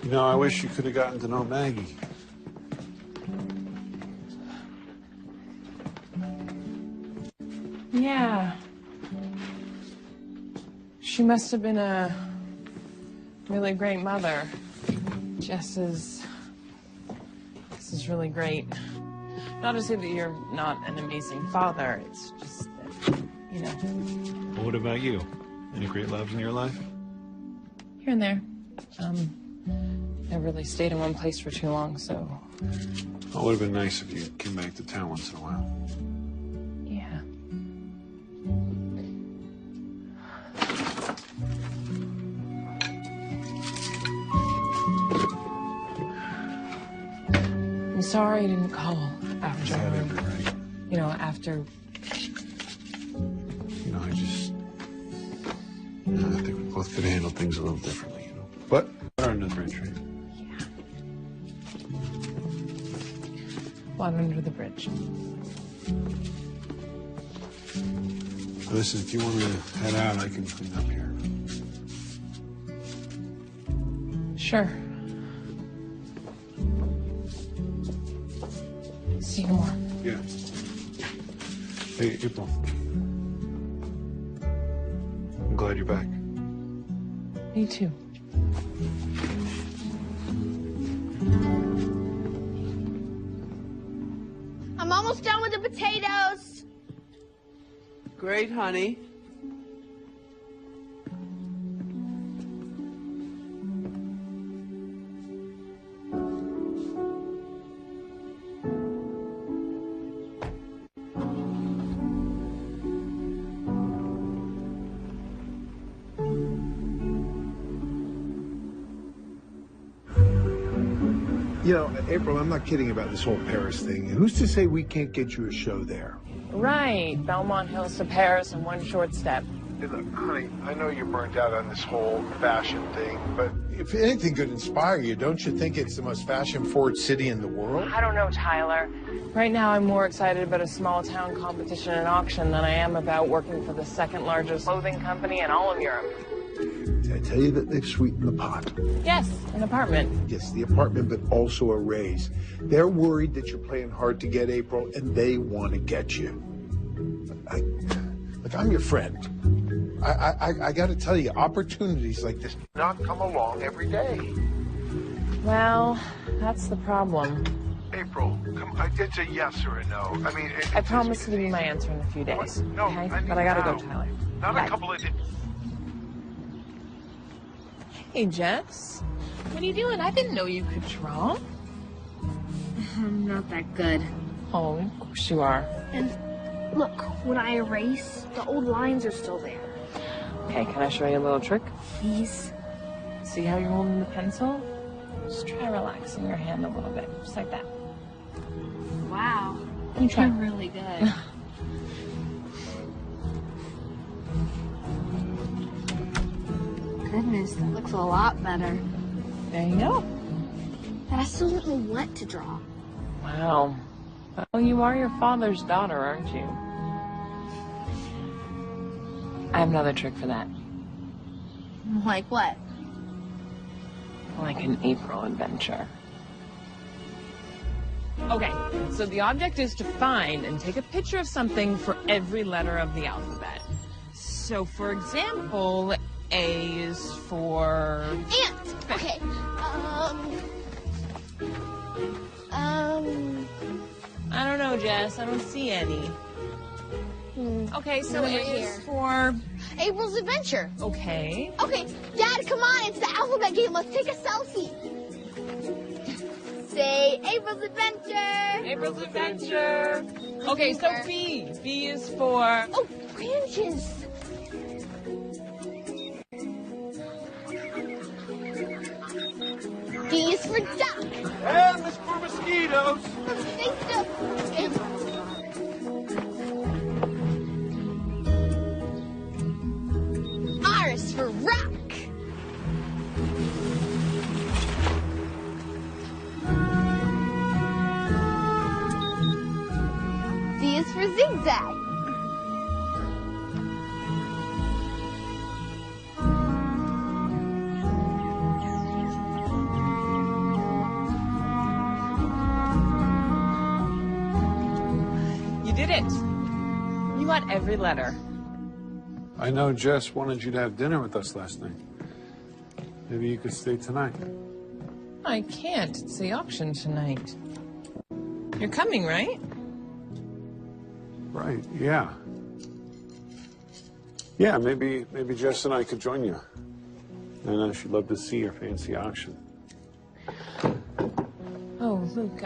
You know, I wish you could have gotten to know Maggie. Yeah. She must have been a really great mother. Jess is really great. Not to say that you're not an amazing father, it's just that, you know. Well, what about you? Any great love in your life? Here and there. Never really stayed in one place for too long, so. Well, it would have been nice if you came back to town once in a while. Yeah. I'm sorry I didn't call after, you know, after. You know, I think we both could have handled things a little differently, you know. But we're on the bridge, right? Water under the bridge. Listen, if you want to head out, I can clean up here. Sure. See you tomorrow. Yeah. Hey, April. I'm glad you're back. Me too. I'm almost done with the potatoes. Great, honey. You know, April, I'm not kidding about this whole Paris thing. Who's to say we can't get you a show there? Right. Belmont Hills to Paris in one short step. Hey, look, honey, I know you're burnt out on this whole fashion thing, but if anything could inspire you, don't you think it's the most fashion-forward city in the world? I don't know, Tyler. Right now, I'm more excited about a small town competition and auction than I am about working for the second largest clothing company in all of Europe. Did I tell you that they've sweetened the pot? Yes, an apartment. Yes, the apartment, but also a raise. They're worried that you're playing hard to get, April, and they want to get you. Look, I'm your friend. I got to tell you, opportunities like this do not come along every day. Well, that's the problem. April, come on, it's a yes or a no. I mean, I promise to give you my answer in a few days. No, okay? I But I gotta now. go, Tyler. Not Bye. a couple of days. Hey, Jess. What are you doing? I didn't know you could draw. I'm not that good. Oh, of course you are. And look, when I erase, the old lines are still there. Okay, can I show you a little trick? Please. See how you're holding the pencil? Just try relaxing your hand a little bit, just like that. Wow. You try. You're really good. Goodness, that looks a lot better. There you go. But I still don't know what to draw. Wow. Well, you are your father's daughter, aren't you? I have another trick for that. Like what? Like an April adventure. Okay, so the object is to find and take a picture of something for every letter of the alphabet. So, for example, A is for... Ant! Okay. I don't know, Jess. I don't see any. Okay, so Over A here. is for... April's Adventure. Okay. Okay, Dad, come on. It's the alphabet game. Let's take a selfie. Say April's Adventure. April's Adventure. Okay, so B. B is for... Oh, branches. D is for duck. M is for mosquitoes. Stay still. R is for rock. Z is for zigzag. You did it. You got every letter. I know Jess wanted you to have dinner with us last night. Maybe you could stay tonight. I can't. It's the auction tonight. You're coming, right? Right, yeah. Yeah, maybe Jess and I could join you. I know she'd love to see your fancy auction. Oh, Luke,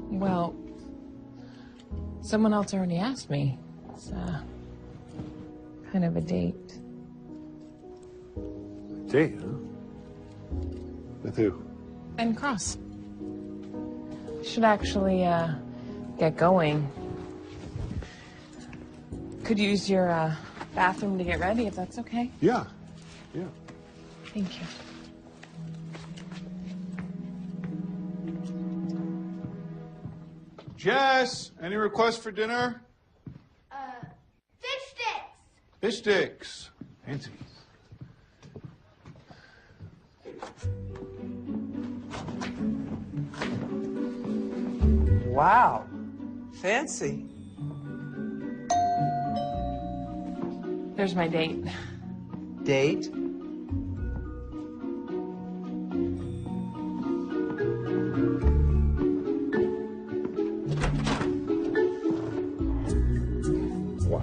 well, someone else already asked me. It's, kind of a date. Date, huh? With who? Ben Cross. Should actually, get going. Could use your, bathroom to get ready, if that's okay. Yeah, yeah. Thank you. Jess, any requests for dinner? Fish sticks. Fish sticks. Fancy. Wow. Fancy. There's my date. Date? Wow.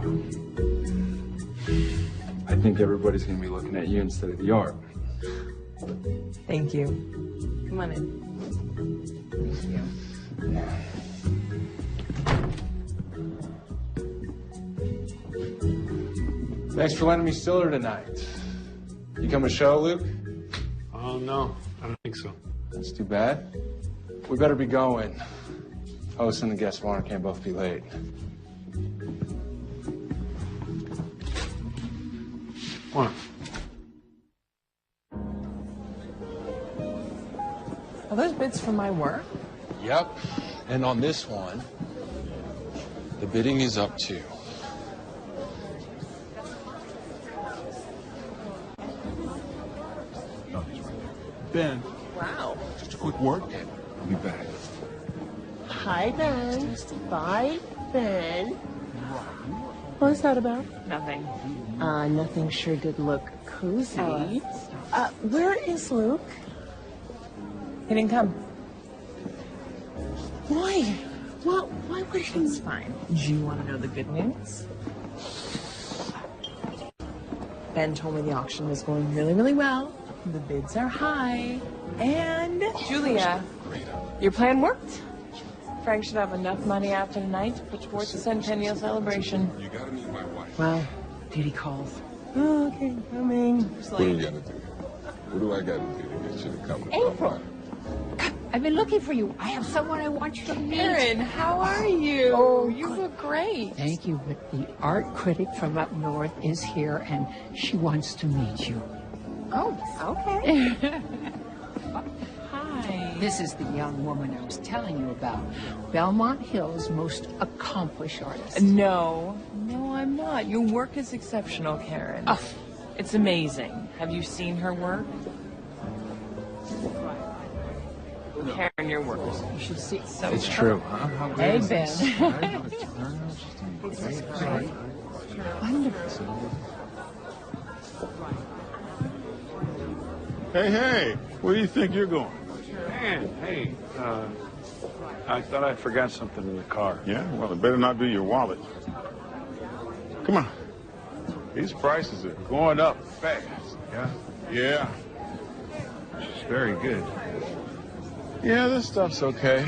I think everybody's going to be looking at you instead of the art. Thank you. Come on in. Thank you. Thanks for letting me still her tonight. You come to show, Luke? Oh, no, I don't think so. That's too bad. We better be going. Host and the guest of honor can't both be late. What? Are those bids for my work? Yep. And on this one, the bidding is up to... Ben. Wow. Just a quick word. I'll be back. Hi, Ben. Bye, Ben. What's that about? Nothing. Nothing sure did look cozy. Where is Luke? He didn't come. Why? Well, why would he? It's fine. Do you want to know the good news? Ben told me the auction was going really, really well. The bids are high. And, Julia, your plan worked. Frank should have enough money after tonight to put towards the centennial celebration. You gotta meet my wife. Well, duty calls. Oh, okay, coming. What do you gotta do? What do I gotta do to get you to come? April. I've been looking for you. I have someone I want you to meet. Erin, how are you? Oh, you look great. Thank you, but the art critic from up north is here, and she wants to meet you. Oh, okay. Hi. This is the young woman I was telling you about. Belmont Hill's most accomplished artist. No, I'm not. Your work is exceptional, Karen. Oh. It's amazing. Have you seen her work? Karen, your work is, you should see it. So It's true, huh? How great Hey, is Ben. this? Wonderful. Hey, where do you think you're going? Man, hey, I thought I forgot something in the car. Yeah, well, it better not be your wallet. Come on. These prices are going up fast. Yeah? Yeah. She's very good. Yeah, this stuff's okay.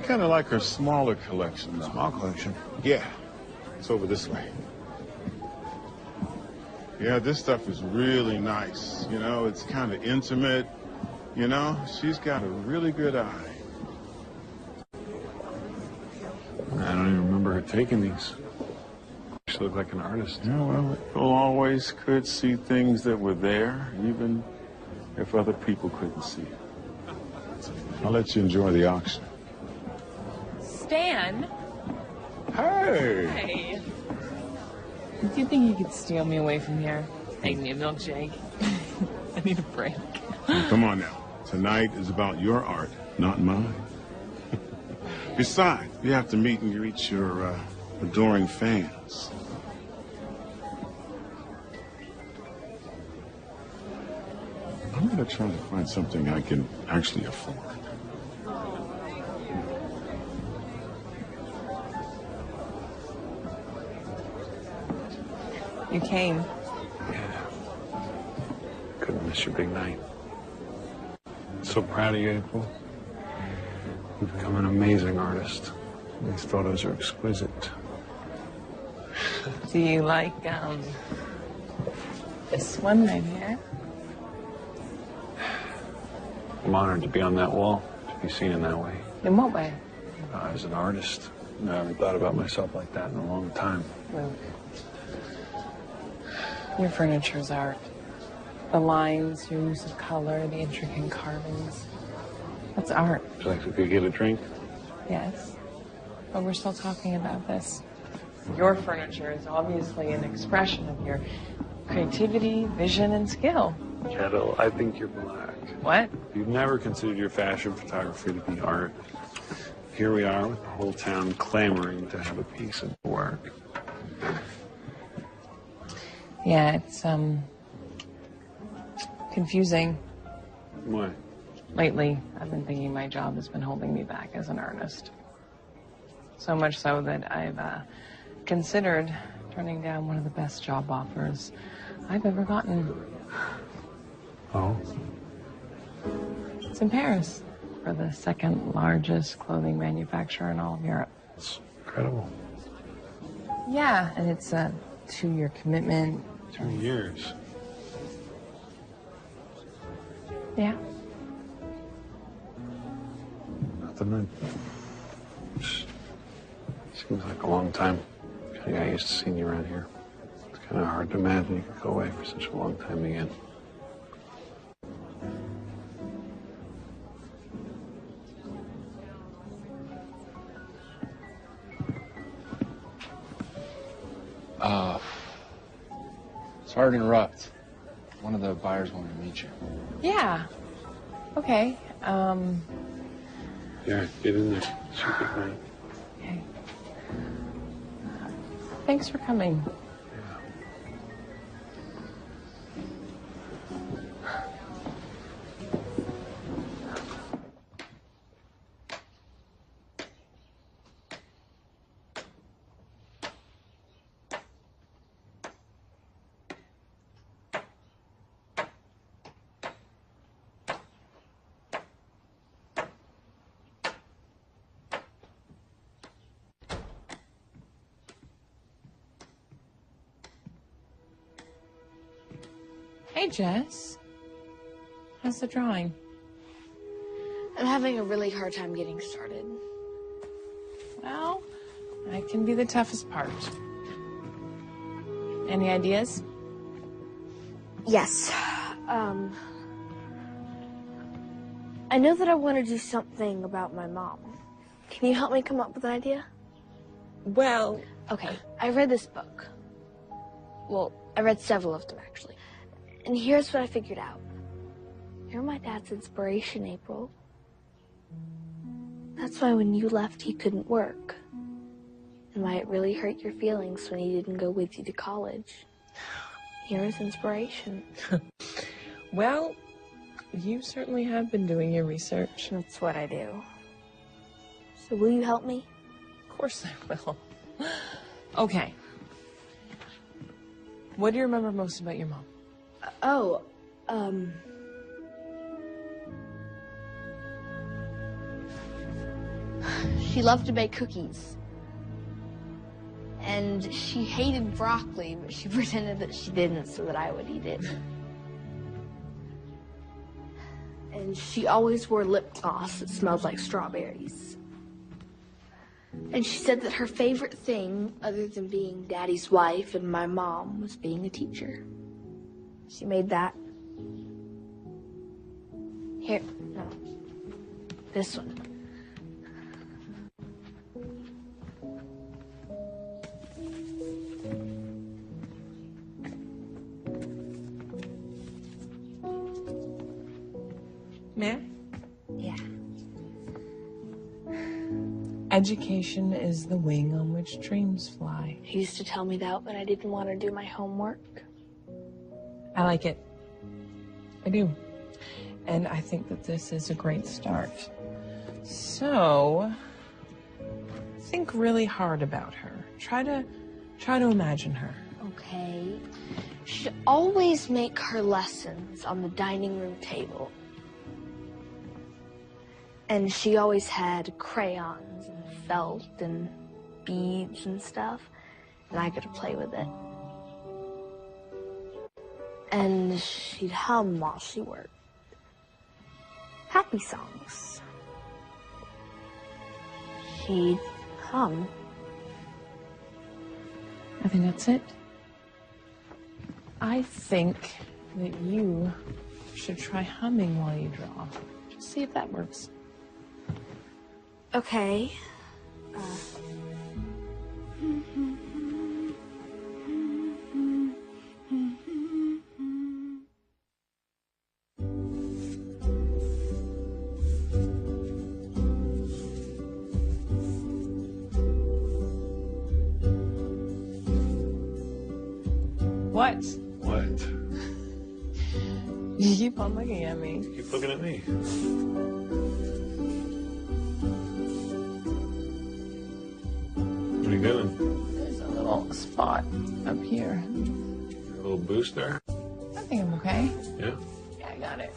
Kind of like her smaller collection, though. Small collection. Yeah. It's over this way. Yeah, this stuff is really nice. You know, it's kind of intimate. You know, she's got a really good eye. I don't even remember her taking these. She looked like an artist. Yeah, well, people always could see things that were there, even if other people couldn't see it. I'll let you enjoy the auction. Stan? Hey! Hey. Do you think you could steal me away from here? Make me a milkshake. I need a break. Come on now. Tonight is about your art, not mine. Besides, you have to meet and greet your adoring fans. I'm going to try to find something I can actually afford. You came. Yeah. Couldn't miss your big night. So proud of you, April. You've become an amazing artist. These photos are exquisite. Do you like, this one right here? I'm honored to be on that wall, to be seen in that way. In what way? As an artist, I haven't thought about myself like that in a long time. Luke. Your furniture's art. The lines, your use of color, the intricate carvings. That's art. Would you like to get a drink? Yes. But we're still talking about this. Your furniture is obviously an expression of your creativity, vision, and skill. Kettle, I think you're black. What? You've never considered your fashion photography to be art. Here we are with the whole town clamoring to have a piece of work. Yeah, it's, confusing. Why? Lately, I've been thinking my job has been holding me back as an artist. So much so that I've considered turning down one of the best job offers I've ever gotten. Oh? It's in Paris for the second largest clothing manufacturer in all of Europe. It's incredible. Yeah, and it's a 2-year commitment. 2 years? Yeah. Nothing. Seems like a long time. I got used to seeing you around here. It's kind of hard to imagine you could go away for such a long time again. Sorry to interrupt. One of the buyers wanted to meet you. Yeah. Okay. Yeah, get in there. Should be fine. Okay. Thanks for coming. Hey, Jess. How's the drawing? I'm having a really hard time getting started. Well, that can be the toughest part. Any ideas? Yes. I know that I want to do something about my mom. Can you help me come up with an idea? Well... Okay, I read this book. Well, I read several of them, actually. And here's what I figured out. You're my dad's inspiration, April. That's why when you left, he couldn't work. And why it really hurt your feelings when he didn't go with you to college. You're his inspiration. Well, you certainly have been doing your research. That's what I do. So will you help me? Of course I will. Okay, What do you remember most about your mom? She loved to bake cookies. And she hated broccoli, but she pretended that she didn't so that I would eat it. And she always wore lip gloss that smelled like strawberries. And she said that her favorite thing, other than being Daddy's wife and my mom, was being a teacher. She made that. Here, no. This one. Ma'am? Yeah. Education is the wing on which dreams fly. He used to tell me that when I didn't want to do my homework. I like it. I do. And I think that this is a great start. So, think really hard about her. Try to imagine her. Okay. She'd always make her lessons on the dining room table. And she always had crayons and felt and beads and stuff, and I got to play with it. And she'd hum while she worked. Happy songs. She'd hum. I think that's it. I think that you should try humming while you draw. Just see if that works. Okay. What? What? You keep on looking at me. Keep looking at me. What are you doing? There's a little spot up here. A little boost there? I think I'm okay. Yeah? Yeah, I got it.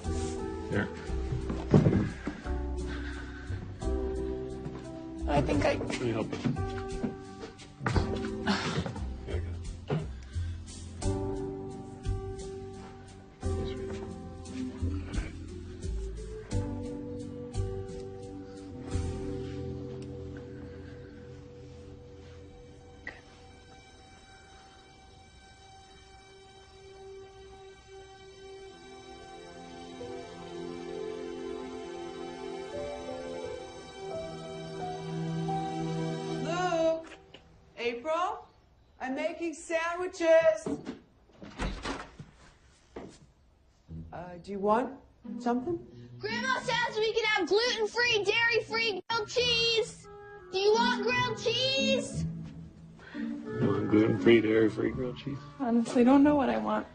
Here. I think I... Let me help you. April, I'm making sandwiches. Do you want something? Grandma says we can have gluten-free, dairy-free grilled cheese. Do you want grilled cheese? You want gluten-free, dairy-free grilled cheese? Honestly, don't know what I want.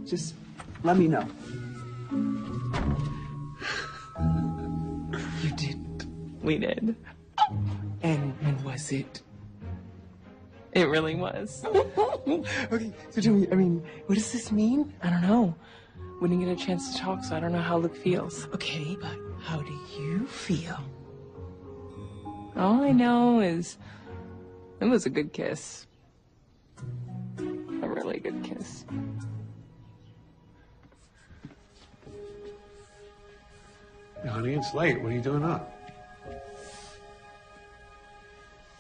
Just let me know. You did. We did. And when was it? It really was. Okay, so tell me, what does this mean? I don't know. We didn't get a chance to talk, so I don't know how Luke feels. Okay, but how do you feel? All I know is it was a good kiss. A really good kiss. Hey, honey, it's late. What are you doing up?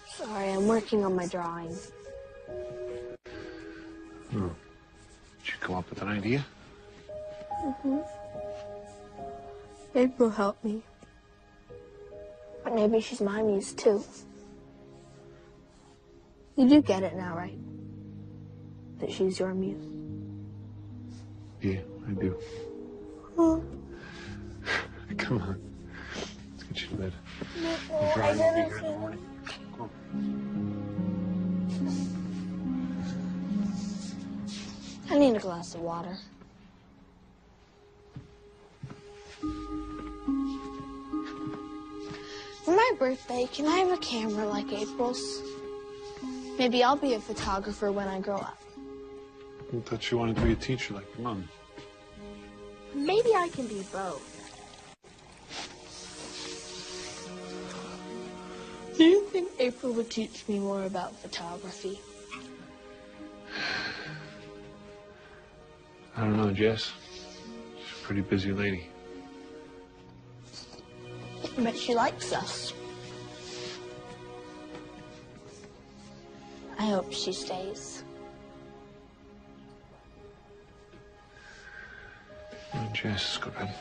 Sorry, I'm working on my drawing. Did you come up with an idea? Mm-hmm. April helped me. But maybe she's my muse, too. You do get it now, right? That she's your muse. Yeah, I do. Oh. Come on. Let's get you to bed. No, The drawing will be here in the morning. Come on. I need a glass of water. For my birthday, can I have a camera like April's? Maybe I'll be a photographer when I grow up. I thought you wanted to be a teacher like your mom. Maybe I can be both. Do you think April would teach me more about photography? I don't know, Jess. She's a pretty busy lady. But she likes us. I hope she stays. Oh, Jess, go ahead.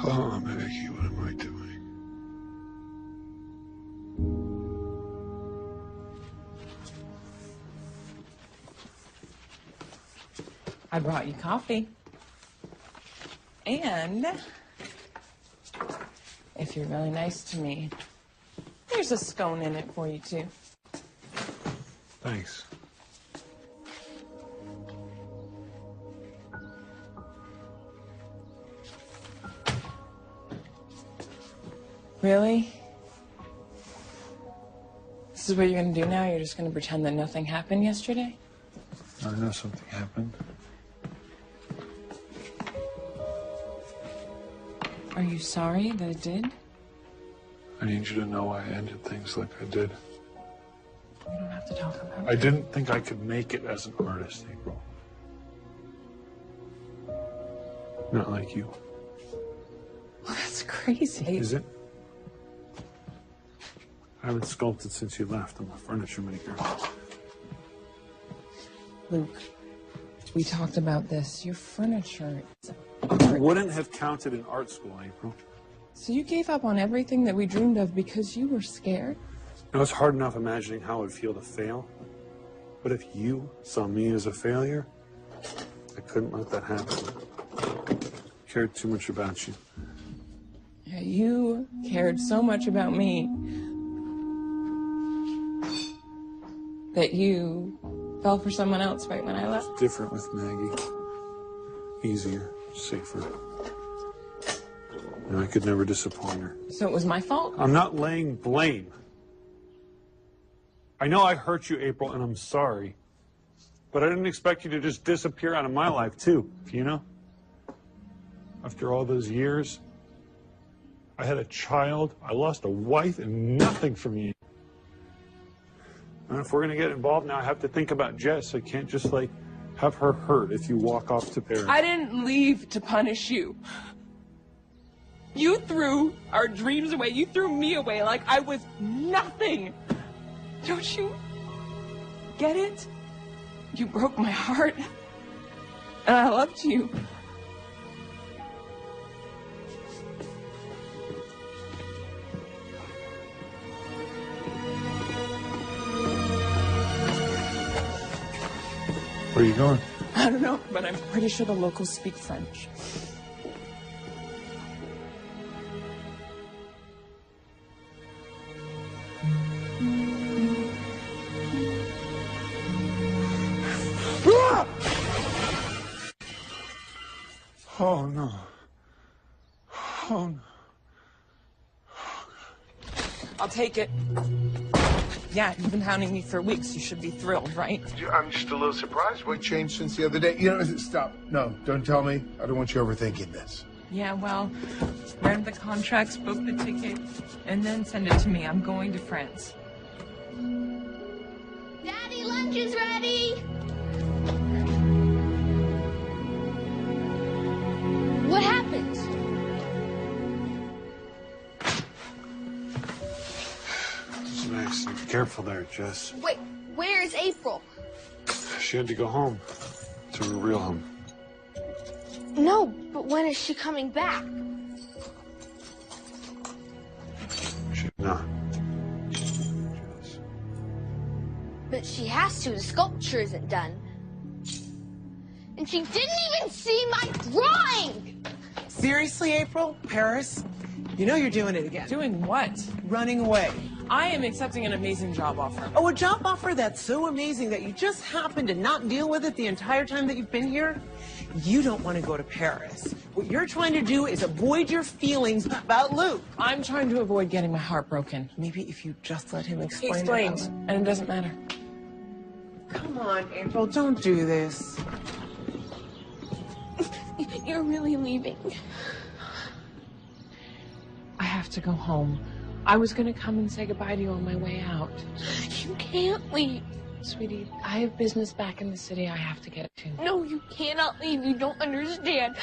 Oh, Maggie, what am I doing? I brought you coffee. And if you're really nice to me, there's a scone in it for you, too. Thanks. Really? This is what you're gonna do now? You're just gonna pretend that nothing happened yesterday? I know something happened. Are you sorry that it did? I need you to know why I ended things like I did. We don't have to talk about it. I didn't think I could make it as an artist, April. Not like you. Well, that's crazy. Is it? I haven't sculpted since you left. I'm a furniture maker. Luke, we talked about this. Your furniture is Wouldn't have counted in art school, April. So you gave up on everything that we dreamed of because you were scared? It was hard enough imagining how it would feel to fail. But if you saw me as a failure, I couldn't let that happen. I cared too much about you. Yeah, you cared so much about me that you fell for someone else right when I left. It's different with Maggie. Easier, safer. And I could never disappoint her. So it was my fault? I'm not laying blame. I know I hurt you, April, and I'm sorry. But I didn't expect you to just disappear out of my life, too, you know? After all those years, I had a child, I lost a wife, and nothing from you. And if we're going to get involved now, I have to think about Jess. I can't just, like, have her hurt if you walk off to Paris. I didn't leave to punish you. You threw our dreams away. You threw me away like I was nothing. Don't you get it? You broke my heart. And I loved you. Where are you going? I don't know, but I'm pretty sure the locals speak French. Oh, no. Oh, no. I'll take it. Yeah, you've been hounding me for weeks. You should be thrilled, right? I'm just a little surprised. What changed since the other day? You know, stop. No, don't tell me. I don't want you overthinking this. Yeah, well, read the contracts, book the ticket, and then send it to me. I'm going to France. Daddy, lunch is ready! What happened? careful there, Jess. Wait, where's April? She had to go home. To her real home. No, but when is she coming back? She's not. But she has to. The sculpture isn't done. And she didn't even see my drawing! Seriously, April? Paris? You know you're doing it again. Doing what? Running away. I am accepting an amazing job offer. Oh, a job offer that's so amazing that you just happened to not deal with it the entire time that you've been here? You don't want to go to Paris. What you're trying to do is avoid your feelings about Luke. I'm trying to avoid getting my heart broken. Maybe if you just let him He explain. explained, and it doesn't matter. Come on, April, don't do this. You're really leaving. I have to go home. I was going to come and say goodbye to you on my way out. You can't leave. Sweetie, I have business back in the city I have to get to. No, you cannot leave. You don't understand.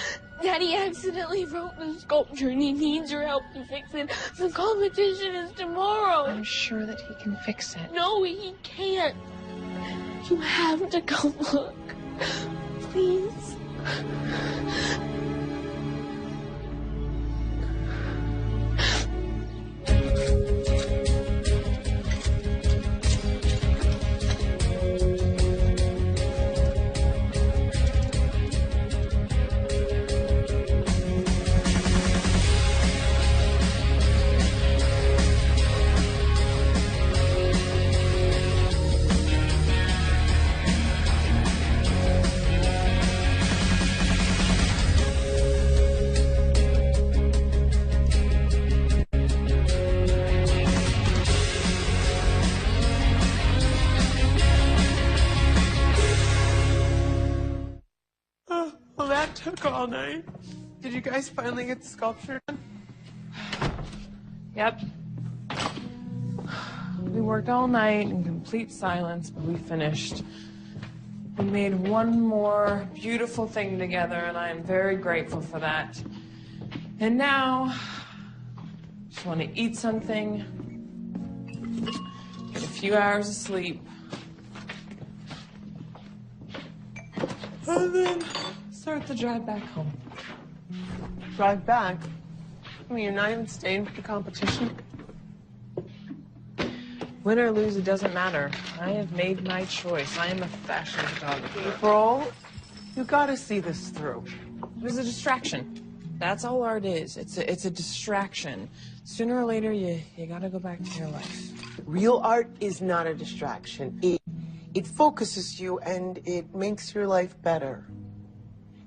Daddy accidentally wrote the sculpture and he needs your help to fix it. The competition is tomorrow. I'm sure that he can fix it. No, he can't. You have to come look. Please. Well, that took all night. Did you guys finally get the sculpture done? Yep. We worked all night in complete silence, but we finished. We made one more beautiful thing together, and I am very grateful for that. And now, I just want to eat something, get a few hours of sleep, and then start the drive back home. Drive back? I mean, you're not even staying for the competition? Win or lose, it doesn't matter. I have made my choice. I am a fashion photographer. April, you gotta see this through. It was a distraction. That's all art is. It's a distraction. Sooner or later, you gotta go back to your life. Real art is not a distraction. It focuses you and it makes your life better.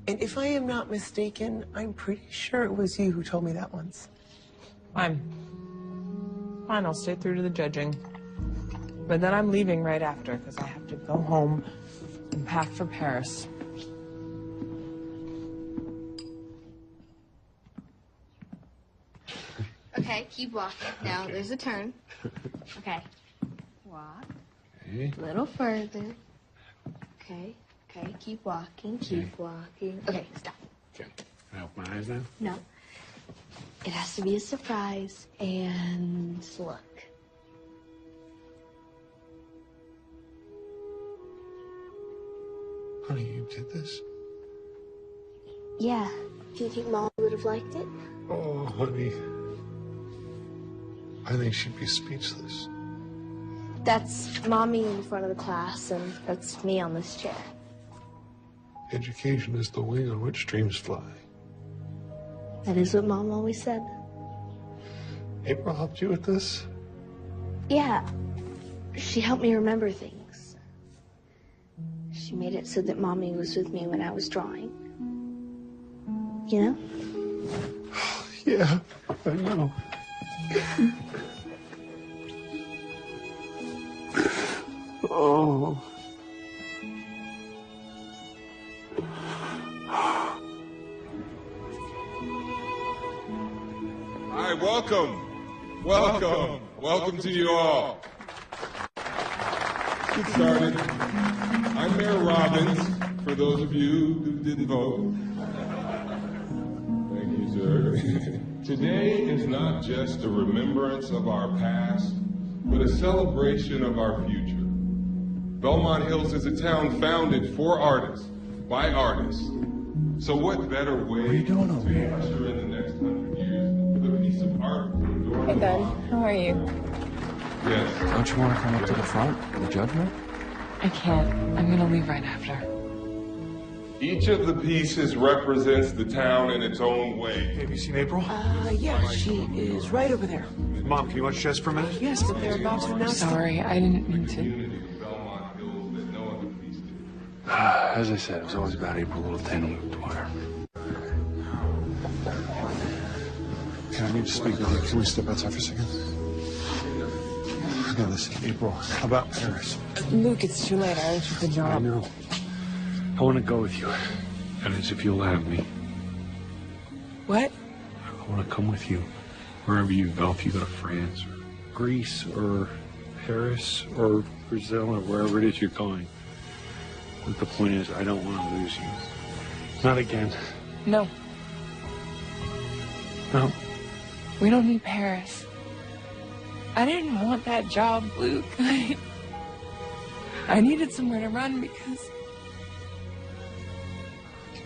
And if I am not mistaken, I'm pretty sure it was you who told me that once. Fine, I'll stay through to the judging. But then I'm leaving right after because I have to go home and pack for Paris. Okay, keep walking. Now there's a turn. Okay. Walk. Okay. A little further. Okay. Okay, keep walking, keep walking. Okay, stop. Okay. Can I open my eyes now? No. It has to be a surprise. And look. Honey, you did this? Yeah. Do you think Mom would have liked it? Oh, honey. I think she'd be speechless. That's Mommy in front of the class, and that's me on this chair. Education is the wing on which dreams fly. That is what Mom always said. April helped you with this? Yeah. She helped me remember things. She made it so that Mommy was with me when I was drawing. You know? Yeah, I know. Oh. Hi, welcome. Welcome to you all. Get started. I'm Mayor Robbins, for those of you who didn't vote. Thank you, sir. Today is not just a remembrance of our past, but a celebration of our future. Belmont Hills is a town founded for artists, by artists. So what better way to usher in the next 100 years with a piece of art? Hey, Ben. How are you? Yes. Don't you want to come up to the front for the judgment? I can't. I'm gonna leave right after. Each of the pieces represents the town in its own way. Have you seen April? Yeah, she is right over there. Mom, can you watch chess for a minute? Yes, but they're about to announce. Sorry, I didn't mean to. As I said, it was always about April Little 10 and Luke Dwyer. Can I need to speak with you? Can we step outside for a second? Okay, listen, April, how about Paris? Luke, it's too late. I already took the job. I know. I want to go with you. That is, if you'll have me. What? I want to come with you. Wherever you go, if you go to France or Greece or Paris or Brazil or wherever it is you're going. But the point is, I don't want to lose you. Not again. No. No. We don't need Paris. I didn't want that job, Luke. I needed somewhere to run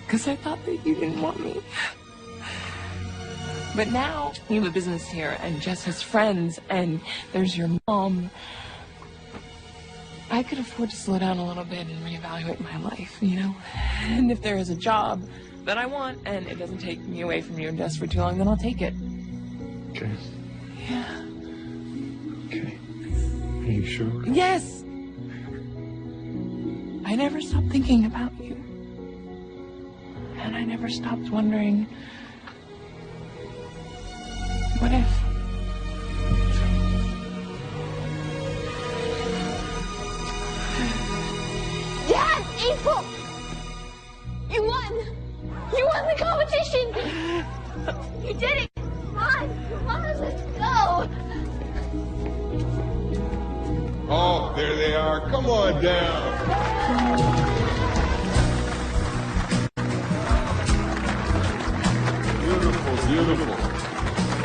because I thought that you didn't want me. But now you have a business here and Jess has friends and there's your mom. I could afford to slow down a little bit and reevaluate my life, you know? And if there is a job that I want and it doesn't take me away from you and Jess for too long, then I'll take it. Okay. Yeah. Okay. Are you sure? Yes! I never stopped thinking about you. And I never stopped wondering, what if? Dad! April! You won! You won the competition! You did it! Come on! Come on, let's go! Oh, there they are. Come on down. Beautiful, beautiful.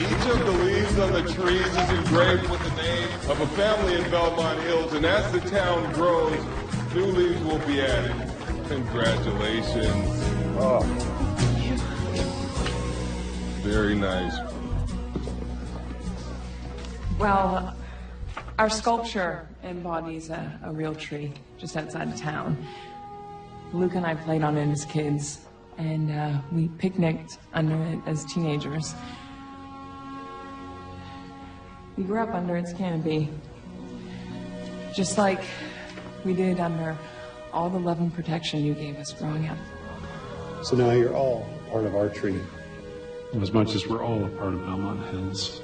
Each of the leaves on the trees is engraved with the name of a family in Belmont Hills, and as the town grows, new leaves will be added. Congratulations. Oh. Very nice. Well, our sculpture embodies a real tree just outside of town. Luke and I played on it as kids, and we picnicked under it as teenagers. We grew up under its canopy, just like we did under all the love and protection you gave us growing up. So now you're all part of our tree. As much as we're all a part of Belmont Hills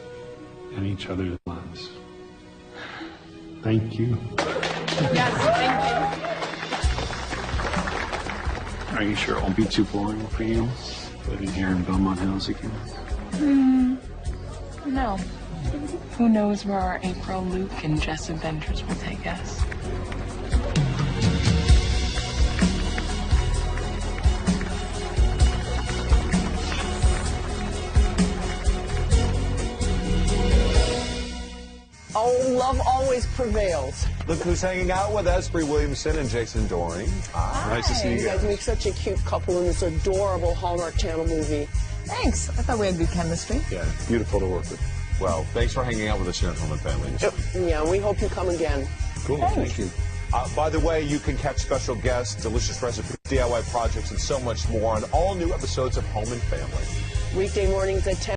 and each other's lives. Thank you. Yes, thank Are you sure it won't be too boring for you living here in Belmont Hills again? you. No. Who knows where our April, Luke, and Jess adventures will take us. Oh, love always prevails. Look who's hanging out with us, Bree Williamson and Jason Doring. Hi. Nice to see you You guys guys. make such a cute couple in this adorable Hallmark Channel movie. Thanks. I thought we had good chemistry. Yeah, beautiful to work with. Well, thanks for hanging out with us here at Home and Family. Yeah, we hope you come again. Cool, thank you. By the way, you can catch special guests, delicious recipes, DIY projects, and so much more on all new episodes of Home and Family. Weekday mornings at 10.